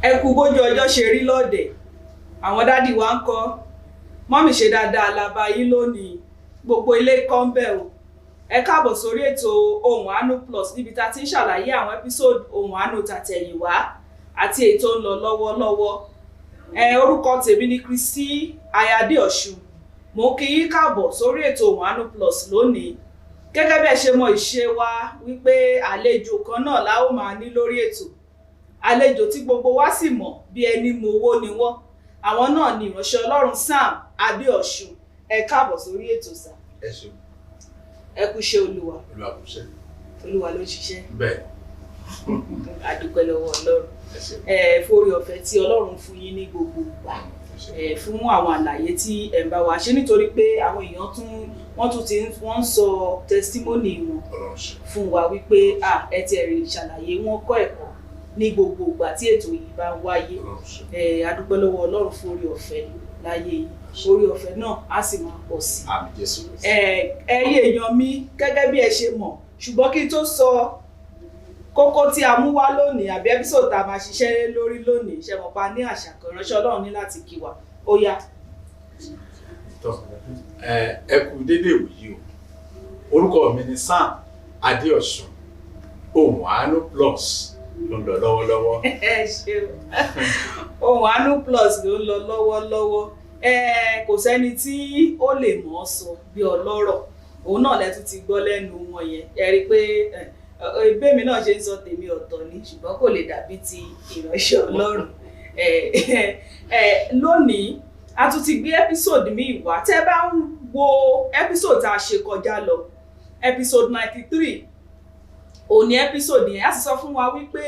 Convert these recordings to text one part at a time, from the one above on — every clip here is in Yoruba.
ẹ kú bójú ọjọ́ ṣe rí lọ́dẹ̀ àwọn dádì wa ń kọ́ mọ́mì ṣe dáadáa lába yín lónìí gbogbo ilé kọ́ńbẹ̀ o ẹ káàbọ̀ sórí ètò Ohùn Àánú Plus níbi tá a ti ń ṣàlàyé àwọn ẹ́písòdù Ohùn Àánú tàtẹ̀yìnwá àti ètò ń lọ lọ́wọ́lọ́wọ́ orúkọ tèmi ni Kristi Ayáde Ọ̀ṣun mo kí yín káàbọ̀ sórí ètò Ohùn Àánú Plus lónìí gẹ́gẹ́ bí ẹ ṣe mọ ìṣe wa wípé àlejò kan náà la ó máa ní lórí ètò àlejò tí gbogbo wa sì mọ̀ bí ẹni mowó ni wọ́n àwọn náà ni ìránṣẹ́ Ọlọ́run Sam Adéọ̀ṣun ẹ káàbọ̀ sórí ètò sà. ẹ ṣeun. ẹ kú iṣẹ́ Olúwa. Olúwa kú iṣẹ́. Olúwa ló ń ṣiṣẹ́. bẹ́ẹ̀. àdúpẹ́ lọ́wọ́ Ọlọ́run fórí ọ̀fẹ́ tí Ọlọ́run fún yín ní gbogbo ìgbà fún àwọn àlàyé tí ẹ ń bá wa ṣe nítorí pé àwọn èèyàn wọ́n ń sọ testimony wọn fún wa wípé ẹ ti ẹ̀rì ṣàlàyé wọn kọ́ ẹ̀kọ́ ní gbogbo ìgbà tí ètò yìí bá ń wáyé àdúpẹ́ lọ́wọ́ Ọlọ́run fórí ọ̀fẹ́ láyé yìí orí ọ̀fẹ́ náà á sì máa pọ̀ sí i. ẹ̀yin èèyàn mi gẹ́gẹ́ bí ẹ ṣe mọ̀ ṣùgbọ́n kí n tó sọ kókó tí a mú wá lónìí àbí ẹ́písòdù tá a máa ṣiṣẹ́ lórí lónìí ṣe mọ̀ pa ní àṣà kan ìránṣẹ́ Ọlọ́run ní láti kí wa ó yá. ẹ kú dédé wòyí o orúkọ mi ni Sam Adéọ̀ṣun Ohùn Àánú Plus ló ń lọ lọ́wọ́lọ́wọ́. ẹ ṣeun Ohùn Àánú Plus ló ń lọ lọ́wọ́lọ́wọ́ kò sẹ́ni tí ó lè mọ̀ ọ́ sọ bí ọlọ́rọ̀ òun náà lẹ́tún ti gbọ́ lẹ́nu wọn yẹn ẹ rí i pé ìbémi náà ṣe ń sọ tèmi ọ̀tọ̀ ni ṣùgbọ́n kò lè dàbí ti ìránṣẹ́ Ọlọ́run lónìí a tún ti gbé ẹ́písòdù míì wá tẹ́ bá ń wo ẹ́písòdù tá a ṣe kọjá lọ ẹ́písòdù 93 òun ni ẹ́písòdù yẹn a sì sọ fún wa wípé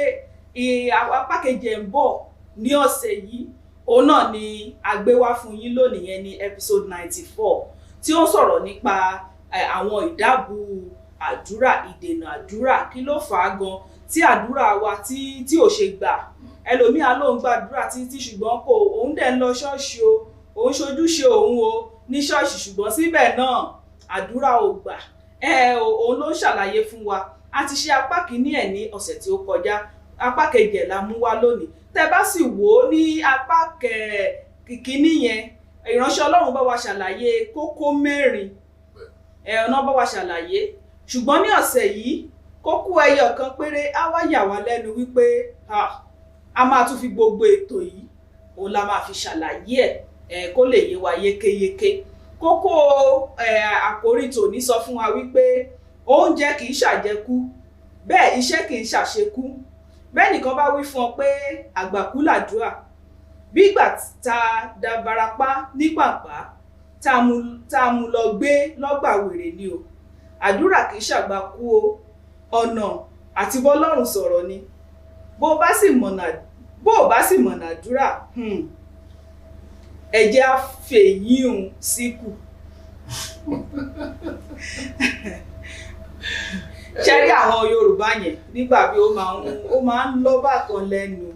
apá kejì ẹ̀ ń bọ̀ ní ọ̀sẹ̀ yìí òun náà ni a gbé wá fún yín lónìí yẹn ní ẹ́písòdù 94 tí ó ń sọ̀rọ̀ nípa àwọn ìdábù àdúrà ìdènà àdúrà kí ló fà á gan tí àdúrà wa tí ò ṣe gbà ẹlòmíà ló ń gbàdúrà títí ṣùgbọ́n kò òun dẹ̀ ń lọ ṣọ́ọ̀ṣì o òun ṣojúṣe òun o ní ṣọ́ọ̀ṣì ṣùgbọ́n síbẹ̀ náà àdúrà ò gbà òun ló ń ṣàlàyé fún wa a ti ṣe apá kìíní ẹ̀ ní ọ̀sẹ̀ tí ó kọjá apá kejì ẹ̀ la mú wá lónìí tẹ́ bá sì wò ó ní apá kìíní yẹn ìránṣẹ́ Ọlọ́run bá wa ṣàlàyé kókó 4 ọ̀nà bá wa ṣàlàyé ṣùgbọ́n ní ọ̀sẹ̀ yìí kókó ẹyọ kan péré á wá yà wá lẹ́nu wípé a máa tún fi gbogbo ètò yìí òun la máa fi ṣàlàyé ẹ̀ kó lè yé wa yékéyéké kókó àkórí tòní sọ fún wa wípé oúnjẹ kì í ṣàjẹkú bẹ́ẹ̀ iṣẹ́ kì í ṣàṣekú bẹ́ẹ̀ nìkan bá wí fún ọ pé àgbàkú làdúrà bí ìgbà tá a dàbàràpá ní pàpà tá a mú lọ gbé lọ́gbà wèrè ni o àdúrà kì í ṣàgbàkú o ọ̀nà àti bọ́lọ́run sọ̀rọ̀ ni bó o bá sì mọ̀nà àdúrà ẹ̀jẹ̀ á fèyíhun síkù. ṣe rí àwọn Yorùbá yẹn nígbà bí ó máa ń lọ́ bákan lẹ́nu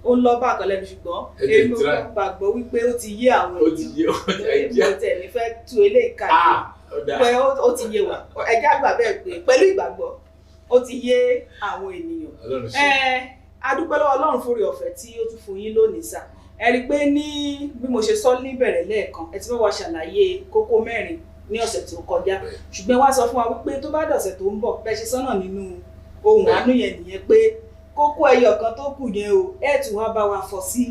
ṣùgbọ́n èmi ò gbàgbọ́ wípé ó ti yé àwọn èèyàn mo tẹ̀lé fẹ́ tú eléyìí káàkiri pé ó ti yé wa ẹjẹ́ àgbà bẹ́ẹ̀ pé pẹ̀lú ìgbàgbọ́ ó ti yé àwọn ènìyàn. A dúpẹ́ lọ́wọ́ Ọlọ́run fórí ọ̀fẹ́ tí ó tún fún yín lónìí sà ẹ rí i pé ní bí mo ṣe sọ níbẹ̀rẹ̀ lẹ́ẹ̀kan ẹ ti fẹ́ wá ṣàlàyé kókó 4 ní ọ̀sẹ̀ tó kọjá ṣùgbọ́n wá sọ fún wa wípé tó bá dọ̀sẹ̀ tó ń bọ̀ bẹ́ẹ̀ ṣe sọ́nà nínú Ohùn Àánú yẹn nìyẹn pé kókó ẹyọ kan tó kù yẹn o ẹ tún wá bá wa fọ́ sí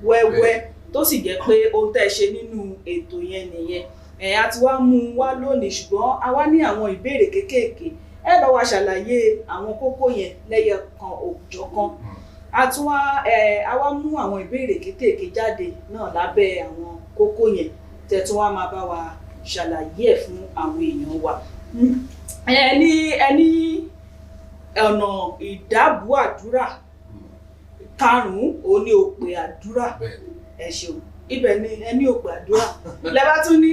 wẹ́wẹ́ tó sì jẹ́ pé ohun tẹ́ ṣe nínú ètò yẹn nìyẹn a ti wá mú un wá lónìí ṣùgbọ́n a wá ní àwọn ìbéèrè kéékèèké ẹ bá wa ṣàlàyé àwọn kókó yẹn lẹ́yọ kan òòjọ́ kan a wá mú àwọn ìbéèrè kéékèèké jáde náà lábẹ́ àwọn kókó yẹn tẹ́ tún wá máa bá wa ṣàlàyé ẹ̀ fún àwọn èèyàn wa. ẹni ọ̀nà ìdábù àdúrà 5 òun ni òpè àdúrà ẹ ṣeun ibẹ̀ ni ẹni òpè àdúrà lẹ́bá tún ní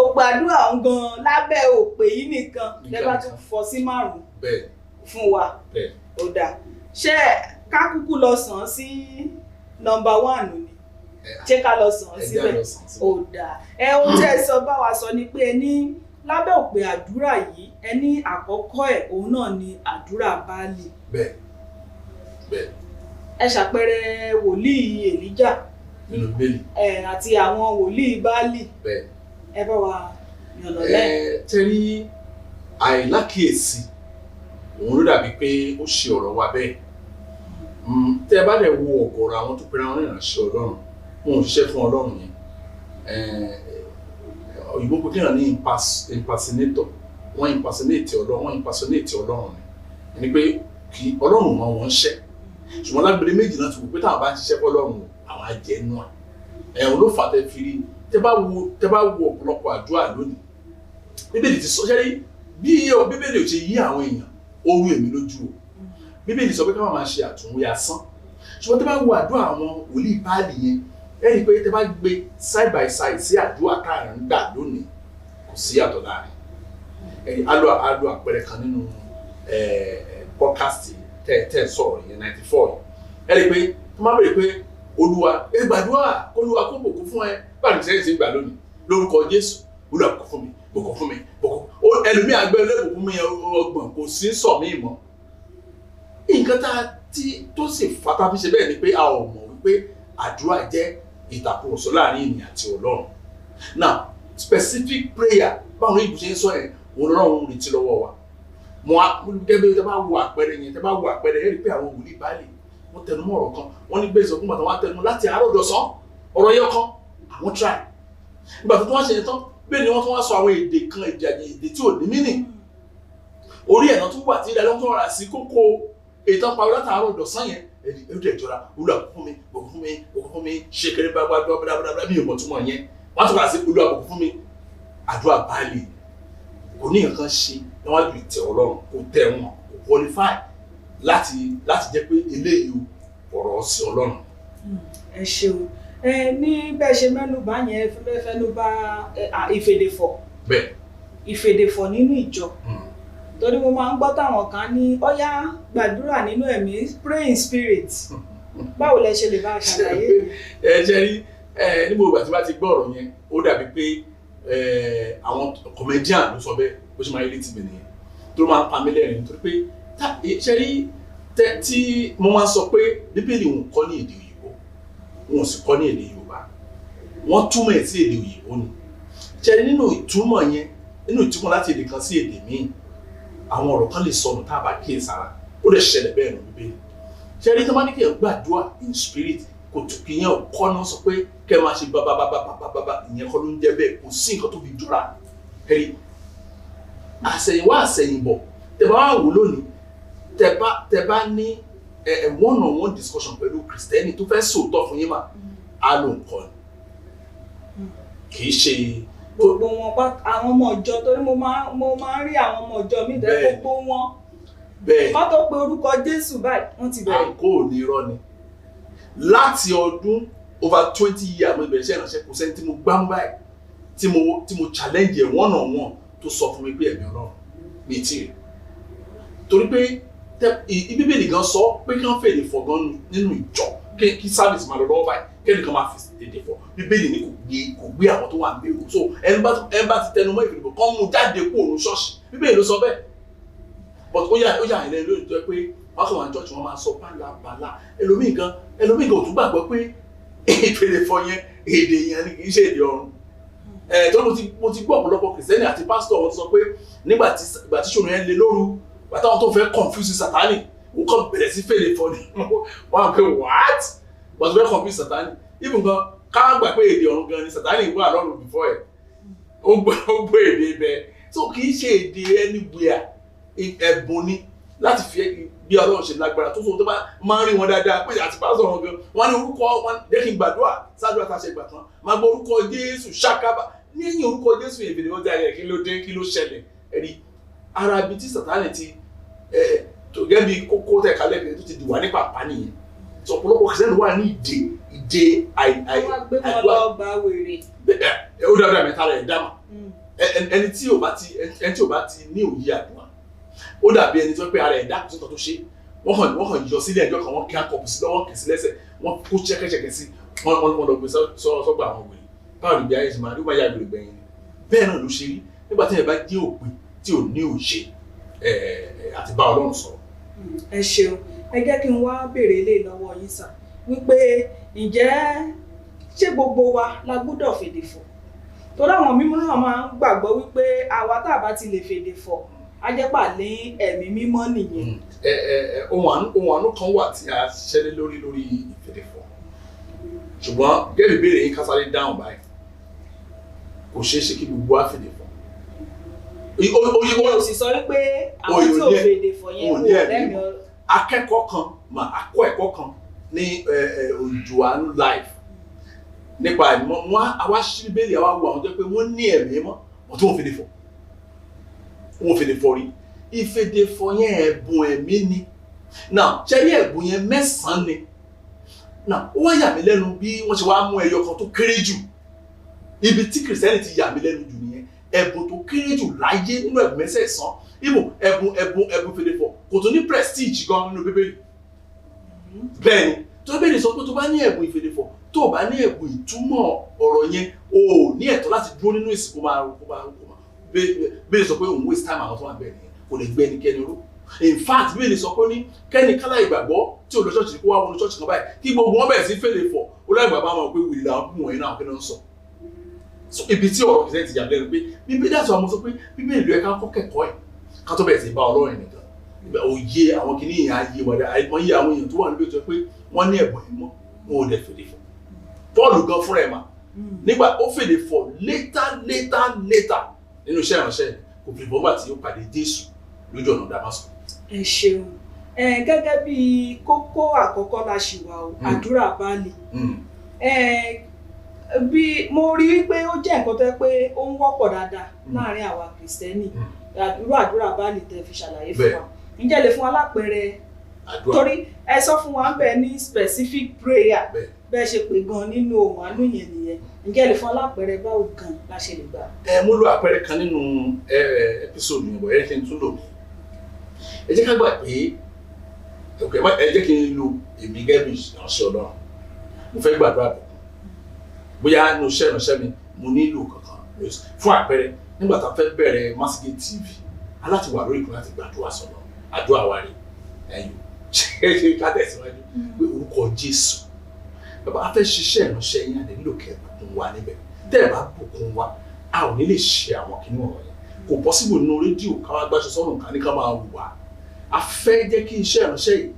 òpè àdúrà ń gan lábẹ́ òpè yìí nìkan lẹ́bá tún fọ́ sí 5 fún wa ó dà ṣé ká kúkú lọ sàn sí nọ́mbà 1 ni ṣé ká lọ sàn síbẹ̀ ó dà ohun tí ẹ sọ bá wa sọ ni pé ẹni lábẹ́ òpè àdúrà yìí ẹni àkọ́kọ́ ẹ̀ òun náà ni àdúrà Báálì. ẹ ṣàpẹẹrẹ wòlíì Èlíjà nínú bíbélì àti àwọn wòlíì Báálì bẹ́ẹ̀ ẹ bá wa yànnà lẹ́yìn. tẹ́rí àìlákìyèsí òun ló dàbí pé ó ṣe ọ̀rọ̀ wa bẹ́ẹ̀ tẹ́ ẹ bá dẹ̀ wo ọ̀gọ̀rọ̀ àwọn tó pera wọn ní ìránṣẹ́ Ọlọ́run wọn ò ṣiṣẹ́ fún Ọlọ́run yẹn òyìnbó pé kéèyàn ní impersonator wọ́n impersonate Ọlọ́run ni ẹni pé kí Ọlọ́run mọ wọn ṣẹ́ ṣùgbọ́n lágbèrè méjì náà ti wò pé táwọn bá ń ṣiṣẹ́ fún Ọlọ́run àwọn àjẹnú ẹ̀ ló fà tẹ́ fi rí tẹ́ bá wo ọ̀pọ̀lọpọ̀ àdúrà lónìí bíbélì ti sọ ṣẹ́rí bí bíbélì ò ṣe yí àwọn èèyàn ó rú èmi lójú o bíbélì sọ pé káwọn máa ṣe àtúnwé asán ṣùgbọ́n tẹ́ bá wo àdúrà àwọn wòlíì Báálì yẹn ẹ rí i pé tẹ́ bá gbé side by side sí àdúrà káàrin ń gbà lónìí kò sí yàtọ̀ láàrin ẹni alo àpẹẹrẹ kan nínú podcast tẹ́ sọ̀rọ̀ yẹn 94 ẹ rí i pé tó máa bẹ̀rẹ̀ pé Olúwa ẹ gbàdúrà Olúwa kó bùkún fún ẹ báyìí ní sẹ́yìn sí gbà lónìí lórúkọ Jésù Olúwa bùkún fún mi bùkún fún mi bùkún ẹlòmíì àgbẹ̀ olóògùn mi ọgbọ̀n kò sí sọ mí mọ́ nǹkan tó sì fata fi ṣe bẹ́ẹ̀ ni pé a ò mọ̀ wípé àdúrà jẹ́ ìtàkùrọ̀sọ láàrin ènìyàn àti Ọlọ́run now specific prayer báwọn ìbò ṣe ń sọ yẹn òun Ọlọ́run retí lọ́wọ́ wa mo gẹ́gẹ́ bí tẹ́ bá wo àpẹẹrẹ yẹn tẹ́ bá wo àpẹẹrẹ yẹn rí pé àwọn wòlíì Báálì wọ́n tẹnumọ́ ọ̀rọ̀ kan wọ́n ní gbèsè ọkùnrin àtàwọn atẹnumọ́ láti àárọ̀ dọ̀sán ọ̀rọ̀ yẹn kan àwọn try nígbà tó wá ṣe yẹn tán bẹ́ẹ̀ ni wọ́n tún wá sọ àwọn èdè kan èdè tí ò ní mínì orí ẹ̀nà tó wà tí ìdájọ́ tó rà sí kókó ètò parí láti àárọ̀ dọ̀sán yẹn ẹ̀dí ìjọra Olúwa bùkún fún mi ṣe kéré bá bí ìmọ̀ túmọ̀ yẹn wọ́n tún rà sí Olúwa bùkún fún mi àdúrà Báálì kò ní nǹkan ṣe níwájú ìtẹ́ Ọlọ́run kò tẹ̀ wọ́n kò qualify láti jẹ́ pé eléyìí ọ̀rọ̀ sí Ọlọ́run. ẹ ṣeun ní bẹ́ẹ̀ ṣe mẹ́nubà yẹn fẹ́nubà ìfèdèfọ̀ ìfèdèfọ̀ nínú ìjọ torí mo máa ń gbọ́ táwọn kan ní ọ̀yá gbàdúrà nínú ẹ̀mí pray in spirit báwo lẹ ṣe lè bá a ṣàlàyé. ẹ ṣe rí níbo ìgbà tí wọ́n ti gbọ́ ọ̀rọ̀ yẹn ó dàbí pé àwọn comedian ló sọ bẹ́ẹ̀ bó ṣe máa rí létí mi nìyẹn tó máa ń pa mí lẹ́rìn nítorí pé ṣe rí tí mo máa ń sọ pé bíbélì wọn kọ́ ní èdè òyìnbó wọn ò sì kọ́ ní èdè Yorùbá wọ́n túmọ̀ ẹ̀ sí èdè òyìnbó ni ṣe rí nínú ìtumọ̀ láti èdè kan sí èdè míì àwọn ọ̀rọ̀ kan lè sọnù tá a bá kíyè sára ó lè ṣẹlẹ̀ bẹ́ẹ̀ nù bíbélì ṣe rí tó máa ní kí ẹ gbàdúrà in spirit kò tó kí yẹn kọ́ náà sọ pé kẹ́ ẹ máa ṣe bábábábábábá ìyẹn kọ́ ló ń jẹ́ bẹ́ẹ̀ kò sí nǹkan tó fi jọra ẹ̀rí àṣẹ̀yìnwá àṣẹ̀yìnbọ̀ tẹ́ bá wà wò lónìí tẹ́ bá ní one on one discussion pẹ̀lú Kristẹni tó fẹ́ sòótọ́ fún yín mà á ló ń kọ́ ni kì í ṣe. gbogbo wọn pa àwọn ọmọ ìjọ torí mo máa ń rí àwọn ọmọ ìjọ mi dẹ gbogbo wọn kọ́ tó pe orúkọ Jésù báyìí wọ́n ti bẹ̀rẹ̀. àǹkó ò ní irọ́ ni láti ọdún over 20 years mo bẹ̀rẹ̀ iṣẹ́ ìránṣẹ́ kò sẹ́ni tí mo gbá mú báyìí tí mo challenge ẹ̀ one on one tó sọ fún mi pé ẹ̀mí Ọlọ́run mi ti rí torí pé Bíbélì gan sọ pé kí wọ́n fèdè fọ̀ gan nínú ìjọ kí service máa lọ lọ́wọ́ báyìí kẹ́ni kan máa fi èdè fọ̀ Bíbélì ní kò gbé àwọn tó wà ń bẹ̀rù so ẹni bá ti tẹnu mọ́ ìfìdìbò kan mú jáde kúrò ní ṣọ́ọ̀ṣì Bíbélì ló sọ bẹ́ẹ̀ but ó yà ilẹ̀ lórí tó yẹ pé wọ́n kàn wá ní church wọn máa sọ bálabàlà ẹlòmíì gan ò tún gbàgbọ́ pé ìfèdè fọ̀ yẹn èdè yẹn ni kì í ṣe èdè ọ̀run tó mo ti gbọ́ ọ̀pọ̀lọpọ̀ Kìrìsìtẹ́nì àti pásítọ̀ wọn sọ pé nígbà tí ṣòro yẹn le lóru bàtàwọn tó fẹ́ confuse Sátánì ó kàn bẹ̀rẹ̀ sí fèdè fọ̀ ni wọ́n á pè what but fẹ́ confuse Sátánì even gan ká gbà pé èdè ọ̀run gan ni Sátánì wà lọ́run before ẹ̀ ó gbọ́ èdè ibẹ̀ so kì í ṣe èdè anywhere ẹ̀bùn ni láti fi bí Ọlọ́run ṣe lágbára tó so tó bá máa ń rí wọn dáadáa pé àti pásítọ̀ wọn gan wọn ní orúkọ wọn jẹ́ kí n gbàdúrà sáàdúrà tá a ṣe gbà tán máa gbọ́ orúkọ Jésù ṣàkábà lẹ́yìn orúkọ Jésù èbèrè wọn jáde kí ló dé kí ló ṣẹlẹ̀ ẹ̀rí ara ibi tí Sátánì ti tó gẹ́gẹ́ bí kókó tẹ̀ kálẹ̀ bí tó ti dìwà nípa àpá nìyẹn tó ọ̀pọ̀lọpọ̀ Kìrìsìtẹ́nì wà ní ìdè àdúrà ó dáadáa mẹ́ta rẹ̀ dáma ẹni tí ò bá ti ní òye àdúrà ó dàbí ẹni tó pé ara ẹ̀dá kò sí nǹkan tó ṣe wọ́n kàn yọ sílẹ̀ ẹjọ́ kan wọ́n kí akọ̀pù sí lọ́wọ́ kì í sí lẹ́sẹ̀ wọ́n kó ṣẹ́kẹ́ṣẹkẹ̀ sí wọ́n lọ gbé sọ́gbà àwọn wèrè báwo ni bí ayé ṣe máa rí ó máa yá gbèrè gbẹ̀yìn ni bẹ́ẹ̀ náà ló ṣe rí nígbà tí ẹ bá jẹ́ òpin tí ò ní òṣè àti bá Ọlọ́run sọ̀rọ̀. ẹ ṣeun ẹ jẹ́ kí n wá béèrè ilé lọ́wọ́ yín sà wípé ǹjẹ́ ṣé gbogbo wa la gbọ́dọ̀ fèdè fọ̀? Torí àwọn mímọ́ náà máa ń gbàgbọ́ wípé àwa tá a bá ti lè fèdè fọ̀ á jẹ́ pà ní ẹ̀mí mímọ́ nìyẹn. Ohun àánú kan wà tí a ṣiṣẹ́ lé lórí ìfèdè fọ̀, ṣùgbọ́n gẹ́gẹ́ bí ìbéèrè yín ká sáré dáhùn báyìí, kò ṣeé ṣe kí gbogbo wa fèdè fọ̀. Ìyẹn ò sì sọ wípé àwọn tí ò fèdè fọ̀ yẹn wò lẹ́mìí ọ. Akẹ́kọ̀ọ́ kan akọ́ ẹ̀kọ́ kan ní Òjò Àánú live nípa ẹ̀mọ́ wọn àwa ṣí bẹ́ẹ̀lì àwa wo àwọn jẹ́ pé wọ́n ní ẹ̀mí mọ́ wọ́n tó wọ́n fèdè fọ̀, wọ́n fèdè fọ̀ rí. Ìfèdè fọ̀ yẹn ẹ̀bùn ẹ̀mí ni. Now ṣe rí ẹ̀bùn yẹn 9 ni. Now ó wá yà mí lẹ́nu bí wọ́n ṣe wá mú ẹyọ kan tó kéré jù. Ibi tí kìrìsìtẹ́nì ti yà mí lẹ́nu jù nìyẹn. Ẹ̀bùn tó kéré jù láyé nínú ẹ̀bùn mẹ́sẹ̀ẹ̀sán. Ẹ̀bùn fèdè fọ̀ kò tó ní prestige gan nínú Bíbélì. Bẹ́ẹ̀ni tó Bíbélì sọ pé tó bá ní ẹ̀bùn ìfèdè fọ̀ tó bá ní ẹ̀bùn ìtumọ̀ ọ̀rọ̀ yẹn o ò ní ẹ̀tọ́ láti dúró nínú ìsìnkú Bíbélì sọ pé òun waste time àwọn tó wà bẹ́ẹ̀ nìyẹn kò lè gbé ẹnikẹ́ni ró. In fact Bíbélì sọ pé ní kẹ́ni kálá ìgbàgbọ́ tí ò lọ ṣọ́ọ̀ṣì kó wá wọnú ṣọ́ọ̀ṣì kan báyìí kí gbogbo wọn bẹ̀rẹ̀ sí fèdè fọ̀ ó láì gbàgbọ́ àwọn pé wìrì làwọn kún wọ̀nyí náà kí ló ń sọ. Ibi tí ọ̀rọ̀ kìí ti yà lẹ́nu pé Bíbélì àti àwọn sọ pé Bíbélì ló yẹ ká kọ́ kẹ́kọ̀ọ́ ẹ̀ ká tó bẹ̀rẹ̀ sí bá Ọlọ́run nìkan òye àwọn kìíní ìyẹn ayé wọlé àìmọye àwọn èèyàn tó wà níbi tó pé wọ́n ní ẹ̀bùn ìmọ̀ wọn ò dẹ̀ fèdè fọ̀. Pọ́ọ̀lù gan fúnra ẹ̀ mà nígbà ó fèdè fọ̀ later nínú iṣẹ́ ìránṣẹ́ kò fi bọ́gbà tí ó pàdé Jésù lójú ọ̀nà Damascus. Ẹ ṣeun gẹ́gẹ́ bí kókó àkọ́kọ́ la ṣì wà o àdúrà Báálì. Bí mo rí wípé ó jẹ́ nǹkan tó yẹ pé ó ń wọ́pọ̀ dáadáa láàárín àwa Kìrìsìtẹ́nì àdúrà Báálì tẹ́ fi ṣàlàyé fún wa. Ǹjẹ́ lè fún wa lápẹẹrẹ torí ẹ sọ fún wa ń bẹ ní specific prayer bẹ́ẹ̀ ṣe pé gan nínú ohun àánú yẹn nìyẹn. Ǹjẹ́ lè fún wa lápẹẹrẹ báwo gan la ṣe lè gbà? Mo lo àpẹẹrẹ kan nínú episode yẹn bọ̀ ẹ kí n tún lò. Ẹ jẹ́ ká gbà pé ẹ jẹ́ kí n lo èmi gẹ́gẹ́ bí ìránṣẹ́ Ọlọ́run. Mo fẹ́ gbàdúrà bọ̀ bóyá nínú iṣẹ́ ìránṣẹ́ mi mo nílò kankan fún àpẹẹrẹ nígbà tá a fẹ́ bẹ̀rẹ̀ Masgate TV aláti wà lórí ìkùn láti gbàdúrà sọ̀rọ̀ àdúrà wa rí ẹ̀yìn ṣe ká tẹ̀síwájú pé orúkọ Jésù bàbá a fẹ́ ṣiṣẹ́ ìránṣẹ́ yín àdé nílò kẹ́ bùkún wa níbẹ̀ tẹ́ ẹ bá bùkún wa a ò ní lè ṣe àwọn kìnnìún ọ̀rọ̀ yẹn kò pọ́sibù nínú rédíò káwá gbáṣọ sọ́run ká ní ká máa wù wá a fẹ́ jẹ́ kí iṣẹ́ ìránṣẹ́ yìí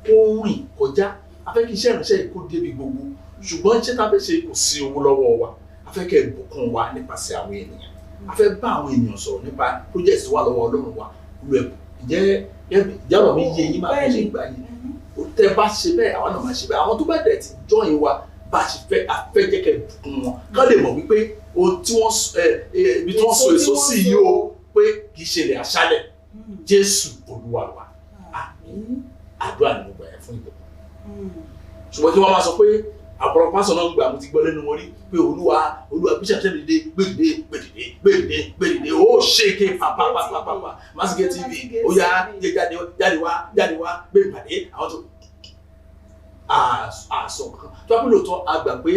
kó rìn kọjá a fẹ́ kí iṣẹ́ ìránṣẹ́ yìí kó débi gbogbo ṣùgbọ́n iṣẹ́ tá a fẹ́ ṣe kò sí owó lọ́wọ́ wa a fẹ́ kẹ́ bùkún wa nípasẹ̀ àwọn ènìyàn a fẹ́ bá àwọn ènìyàn sọ̀rọ̀ nípa project wà lọ́wọ́ Ọlọ́run wa lu ẹ̀bùn ìjẹ́rọ̀ mi yé yín máa fẹ́ ṣe gbà yín tẹ́ bá ṣe bẹ́ẹ̀ àwọn náà máa ṣe bẹ́ẹ̀ àwọn tó bá dẹ̀ ti join wa bá ṣe fẹ́ afẹ́ jẹ́ kẹ́ bùkún wọn ká lè mọ̀ wípé ohun tí wọ́n ibi tí wọ́n so èso sí yìí o pé kì í ṣe lè aṣálẹ̀ Jésù Olúwa wa àmín àdúrà ni mo gbà yẹn fún ìbùkún ṣùgbọ́n tí wọ́n máa sọ pé àpọ̀lọpọ̀ pásọ̀ náà ń gbà mo ti gbọ́ lẹ́nu wọn rí pé olúwa bíṣà ṣẹ́ gbèdìdé ó ṣèké pàpàpàpàpà Masgate TV ó yá jáde wá gbé ìpàdé àwọn tó àṣọ kan tó wá pé lóòótọ́ a gbà pé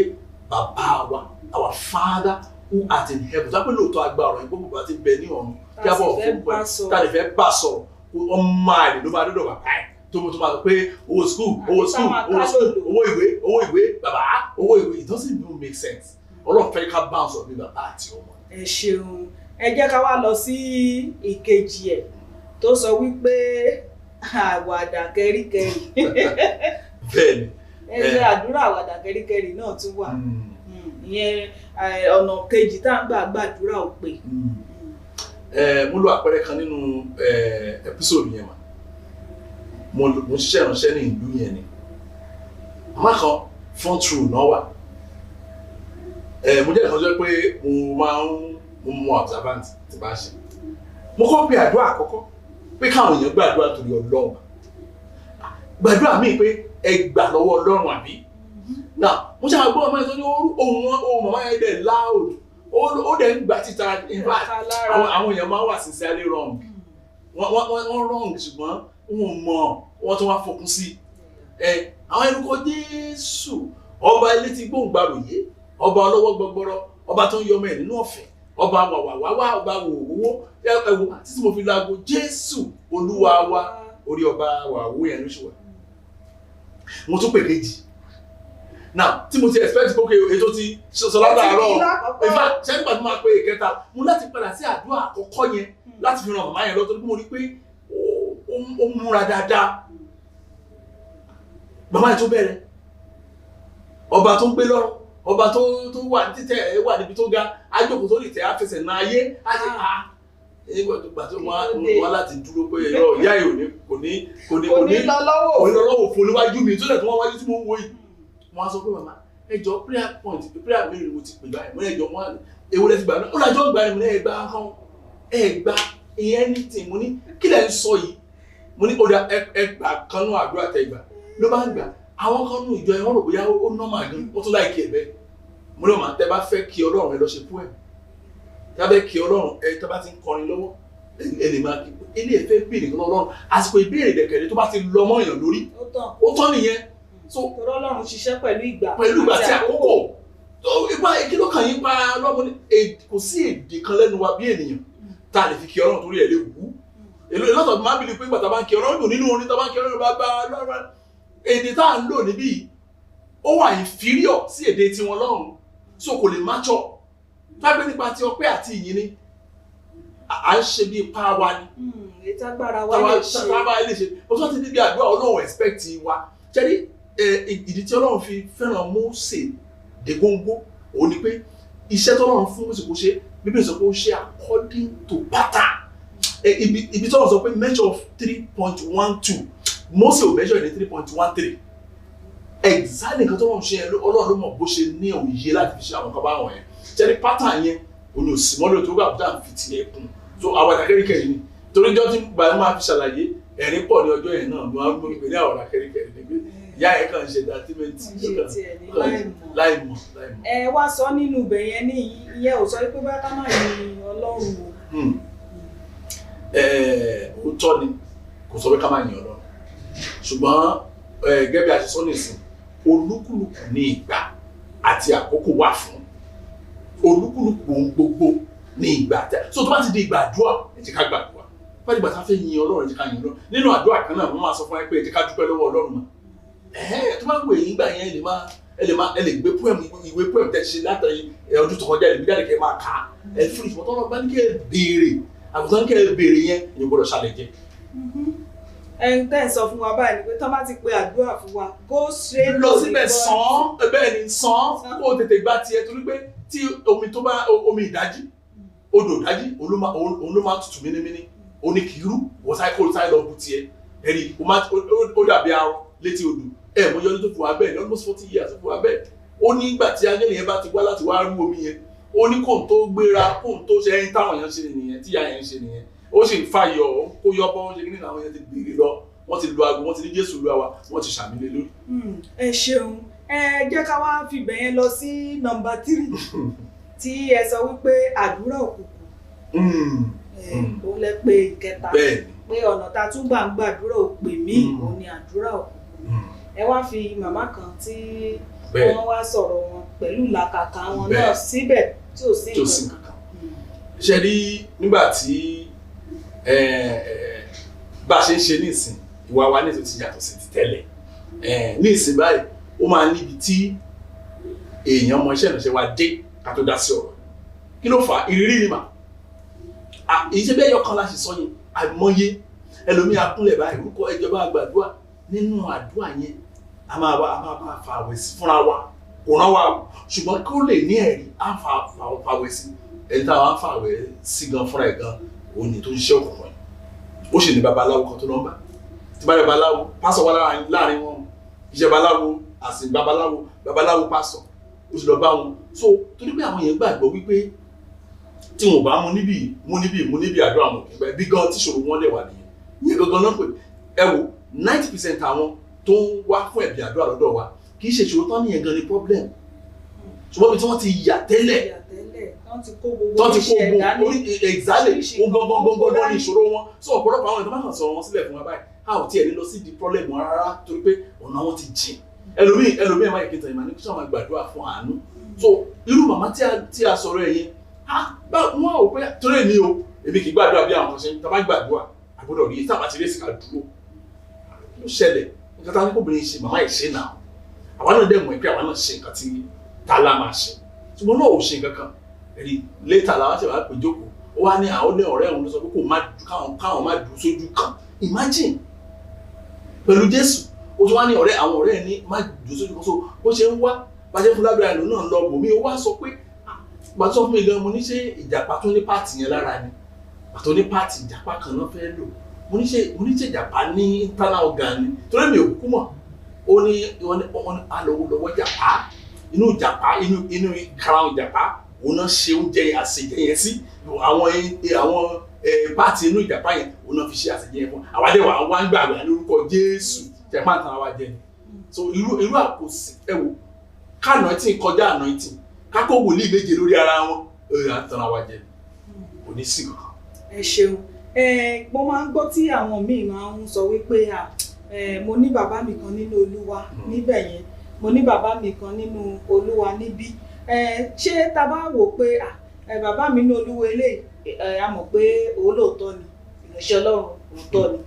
bàbá wa our Father who art in heaven tó wá pé lóòótọ́ a gba ọ̀rọ̀ ìgbó bàbá ti bẹ ní ọ̀run kí a bọ̀ fún pẹ̀lú tá a lè fẹ́ bá sọ̀rọ̀ ọmọ àlè ló máa dọ́dọ̀ bàbá ẹ̀ tó mo tó máa sọ pé owó school owó ìwé bàbá owó ìwé it doesn't even make sense Ọlọ́run fẹ́ ká bounce ọ̀bí bàbá àti ọmọ. Ẹ ṣeun ẹ jẹ́ ká wá lọ sí ìkejì ẹ̀ tó sọ wípé àwàdà kẹ́ríkẹ́rí. Bẹ́ẹ̀ni. Ẹgbẹ́ àdúrà àwàdà kẹ́ríkẹ́rí náà tún wà ìyẹn ọ̀nà kejì tá à ń gbà gbàdúrà ò pé. Mo lo àpẹẹrẹ kan nínú episode yẹn mà mo ṣiṣẹ́ ìránṣẹ́ ní ìlú yẹn ni àmọ́ kan front row náà wà mo jẹ́ ìkànjọ́ pé mo mọ observant ti bá ṣe mo kọ́ pé àdúrà àkọ́kọ́ pé káwọn èèyàn gbàdúrà torí Ọlọ́run gbàdúrà míì pé ẹ gbà lọ́wọ́ Ọlọ́run àbí náà mo ṣe àgbọ̀ ọmọ ẹ̀sọ́ ní ohun màmá ẹ̀ dẹ̀ loud ó dẹ̀ ń gbà títa in fact àwọn èèyàn máa wà sincerely wrong wọ́n wrong ṣùgbọ́n wọn mọ̀ wọ́n tó wá fọkún sí àwọn ẹnukọ Jésù ọba ilé tí gbóǹgbàròyé ọba ọlọ́wọ́ gbọgbọrọ ọba tó ń yọmọ ẹ̀ nínú ọ̀fẹ́ ọba wàwàwàwà ọba wòwòwò ẹwò títí mo fi láago Jésù Olúwa wa orí ọba wàwò yẹn ló ṣe wà mo tún pè kejì now tí mo ti expect pé ètò ti sọ látàárọ̀ ìfà ṣẹ́ni pàtó máa pé ìkẹta mo láti padà sí àdúrà àkọ́kọ́ yẹn láti fi ràn màmá yẹn lọ torí mo rí pé ó múra dáadáa màmá yẹn tó bẹ̀rẹ̀ ọba tó ń gbé lọ́rùn ọba tó wà títẹ̀ wà níbi tó ga ajókòó tó lè tẹ̀ àfẹsẹ̀ náà ayé á ti nígbà tó wọ́n láti dúró pé ìyá yìí kò ní lọ́lọ́wọ́ fún níwájú mi tó lẹ̀ tó wọ́n wájú tí mo ń wo yìí wọ́n á sọ pé màmá ẹjọ́ prayer mẹ́rin mo ti pè báyìí mo ní ẹjọ́ wọn ewúrẹ́ ti gbà náà ó lájọ́ gbà ní mo ní ẹgbà kan ẹgbà anything mo ní kí lẹ̀ ń sọ yìí mo ní ọ̀dà ẹgbà kan náà àdúrà tẹ ìgbà ló bá ń gbà àwọn kan nù ìjọ ẹ̀wọ̀n rò bóyá ó normal gan ó tún láìkí ẹ̀ bẹ́ẹ̀ mo ní ọ̀mà tẹ bá fẹ́ kí Ọlọ́run ẹ lọ ṣe fún ẹ̀ tẹ bá fẹ́ kí Ọlọ́run ẹ tẹ bá ti ń kọrin lọ́wọ́ ẹ lè máa kí ilé ẹ̀fẹ́ béèrè kan Ọlọ́run àsìkò ìbéèrè dẹ̀kẹ̀rẹ̀ tó bá ti lọ mọ́ èèyàn lórí ó tán nìyẹn so Ọlọ́run ṣiṣẹ́ pẹ̀lú ìgbà àti àkókò ìgbà kí ló kàn yín pa Ọlọ́run kò sí èdè kan lẹ́nu wa bí ènìyàn tá a lè fi kí Ọlọ́run torí ẹ̀ lè wú lọ́tọ̀ máa ń bìlì pé ìgbà tá a bá ń kí Ọlọ́run nínú orin tá a bá ń kí Ọlọ́run bá Ọlọ́run èdè tá à ń lò níbí ó wà inferior sí èdè tiwọn lọ́run so kò lè mature tágbé nípa ti ọpẹ́ àti ìyìn ni à ń ṣe bí ipá wa ni ètò agbára wa lè ṣe ó tún ti níbi àdúrà Ọlọ́run expect wa ṣẹ́rí ìdí tí Ọlọ́run fi fẹ́ràn Mósè dé góńgó òun ni pé iṣẹ́ tí Ọlọ́run fún Mósè kò ṣe Bíbélì sọ pé ó ṣe according to pattern ibi tí Ọlọ́run sọ pé measure of 3.12 Mósè ò measure ní 3.13 exactly nǹkan tí Ọlọ́run ṣe Ọlọ́run ló mọ̀ bó ṣe ní òye láti fi ṣe àwọn kan báwọn yẹn ṣẹ́rí pattern yẹn olùsìmọ́lẹ̀ tó gbà bùdá fi tiẹ̀ kún so àwọn àkẹ́ríkẹ́ yìí ni torí jọ́ tí gbà máa fi ṣàlàyé ẹ̀rín pọ̀ ní ọjọ́ yẹn náà ló máa ń gbé ní àwọn àkẹ́ríkẹ́ yìí nígbè ìyá ẹ̀ kàn ṣe dàtímẹ́ǹtì láìmọ̀. ẹ wá sọ nínú ibẹ̀ yẹn ní ìyẹn ò sọ pé bá ká máa yin Ọlọ́run o. òótọ́ ni kò sọ pé ká máa yin Ọlọ́run ṣùgbọ́n gẹ́gẹ́ bí a ṣe sọ nìsín olúkúlùkù ní ìgbà àti àkókò wà fún olúkúlùkù gbogbo ní ìgbà so tó bá ti di ìgbà àdúrà ẹ jẹ́ ká gbàdúrà bá dìgbà tá a fẹ́ yin Ọlọ́run ẹ jẹ́ ká yin Ọlọ́run nínú àdúrà kan náà wọ́n máa sọ fún ẹ pé ẹ jẹ́ ká dúpẹ́ lọ́wọ́ Ọlọ́run mọ́ tó bá wù èyí gbà yẹn ẹ lè gbé ìwé poem tẹ́ ṣe látàrí ọdún tó kọjá ìlú jáde kẹ́ máa kà á ẹ fún ìfọ̀tọ́ náà bá ní kẹ́ ẹ béèrè àgùntàn kẹ́ ẹ béèrè yẹn ìyẹn gbọ́dọ̀ ṣàlẹ̀ jẹ́. ẹn tẹ́ ẹ̀ sọ fún wa báyìí ni pé tọ́ bá ti pe àdúrà fún wa go straight lọ síbẹ̀ sàn bẹ́ẹ̀ ni sàn kó o tètè gba tiẹ̀ torí pé tí omi ìdájí odò ìdájí òun ló máa tutù mínímíní oníkìrú wọ́n sáyé lọ bu tiẹ̀ ẹ̀rí ó dàbí arọ létí odò mo yọ ní tó fún wa bẹ́ẹ̀ ní almost 40 years tó fún wa bẹ́ẹ̀ ó ní ìgbà tí angẹ́lì yẹn bá ti wá láti wá rú omi yẹn ó ní kóun tó gbéra kóun tó ṣe ẹyin táwọn èèyàn ṣe nìyẹn tíyà yẹn ṣe nìyẹn ó sì ń fàyọ kó yọ bọ́ ṣe kí nínú àwọn yẹn ti gbèrè lọ wọ́n ti lu aago wọ́n ti ní Jésù lu àwa wọ́n ti ṣàmì lé lórí. ẹ ṣeun jẹ́ ká wá fìbẹ̀ yẹn lọ sí nọ́mbà 3 tí ẹ sọ wípé àdúrà òkùnkùn ó lẹ pé ìkẹta pé ọ̀nà tá a tún gbà ń gbàdúrà òpè mí òun ni àdúrà òkùnkùn ẹ wá fi màmá kan tí wọ́n wá sọ̀rọ̀ wọn pẹ̀lú làkàkà wọn náà síbẹ̀ tí ò sí nǹkan kan. ṣe rí nígbà tí bá a ṣe ń ṣe ní ìsìn ìwà wa ní ètò ti yàtọ̀ sí ti tẹ́lẹ̀ ní ìsìn báyìí ó máa níbi tí èèyàn mọ iṣẹ́ ìrìnàṣẹ́ wa dé ká tó dá sí ọ̀rọ̀ kí ló fà á ìrírí ni mà ìṣe bẹ́ẹ̀ yọkan láti sọ yẹn àìmọye ẹlòmíì akúnlẹ̀ báyìí orúkọ ìjọba àgbàdua nínú àdúrà yẹn a máa fa àwẹ̀ sí fúnra wa kò rán wa ṣùgbọ́n kí ó lè ní ẹ̀rí á fa àwẹ̀ sí ẹni tá a wá ń fa àwẹ̀ sí gan fúnra ẹ̀ gan òun ni tó ń ṣiṣẹ́ òkùnkùn yẹn ó sì ní babaláwo kan tó lọ ń bá tí bá babaláwo pásọ wà láàrin wọn iṣẹ́ babaláwo àsìn babaláwo pásọ ó sì lọ bá wọn so torí pé àwọn èèyàn gbàgbọ́ wípé tí wọn bá mú níbi àdúrà wọn ìgbà bí gan tí ṣòro wọn lè wà nìyẹn ìyẹn gangan náà pé ẹ wo 90% àwọn tó ń wá fún ẹ̀bí àdúrà lọ́dọ̀ wa kì í ṣe ìṣòro tán nìyẹn gan ni problem ṣùgbọ́n bí tí wọ́n ti yà tẹ́lẹ̀ tán ti kó gbogbo exactly gbogbo ní ìṣòro wọn so ọ̀pọ̀lọpọ̀ àwọn ìdánwò kan sọ̀rọ̀ wọn sílẹ̀ fún wa báyìí a ò tiẹ̀ ní lọ sí di problem wọn rárá torí pé ọ̀nà wọn ti jìn ẹlòmíì ẹ̀ máa yẹ kí n tàn ìmọ̀ ní kí sọ́n máa gbàdúrà fún àánú so irú màmá tí a sọ̀rọ̀ ẹ̀yẹn wọ́n ò pé torí èmi kì í gbàdúrà bí àwọn kan ṣe ń tá bá gbàdúrà àgbọ̀dọ̀ rí tábà ti rí èsì ká dúró ló ṣẹlẹ̀ nǹkan tá a ní kóbìnrin ṣe màmá ẹ̀ ṣe náà àwa náà dẹ̀ mọ̀ pé àwa náà ṣe nǹkan tí tálá máa ṣe ṣùgbọ́n náà ò ṣe nǹkan kan rí létà làwọn ṣe wàá pè jókòó ó wá ní àwọn ní ọ̀rẹ́ òun ló sọ pé káwọn má dùn sójú kan imagine pẹ̀lú Jésù ó tún wá ní àwọn ọ̀rẹ́ ẹ̀ ní má dùn sójú kan so bó ṣe ń wá bàjẹ́ fún lábẹ́rẹ́ àìlú náà lọ bòmí ó wá sọ pé gbàtọ́ fún mi gan mo ní ṣe ìjàpá tó ní pààtì yẹn lára ni àtọ́ ní pààtì ìjàpá kan náà fẹ́ lò mo ní ṣe ìjàpá ní internal organ ni torí mi ò kú mọ̀ ó ní alọ́wọ́ jàpá inú ìjàpá inú karahun ìjàpá òun náà ṣe oúnjẹ àṣejẹ yẹn sí àwọn pààtì inú ìjàpá yẹn òun náà fi ṣe àṣejẹ yẹn fún àwádẹ́ wà ń gbàgbé lórúkọ Jésù jẹ̀pá àtàwọn àwa jẹ so irú àkóso ẹ̀wò kánà tí kọjá àná tí kákó wòlíì méje lórí ara wọn àtàwọn àwa jẹ kò ní sí kankan. ẹ ṣeun mo máa ń gbọ́ tí àwọn míì máa ń sọ wípé mo ní bàbá mi kan nínú Olúwa níbẹ̀ yẹn mo ní bàbá mi kan nínú Olúwa níbí ṣé tá bá wò pé bàbá mi nínú Olúwa eléyìí a mọ̀ pé olóòótọ́ ni ìránṣẹ́ Ọlọ́run òótọ́ ni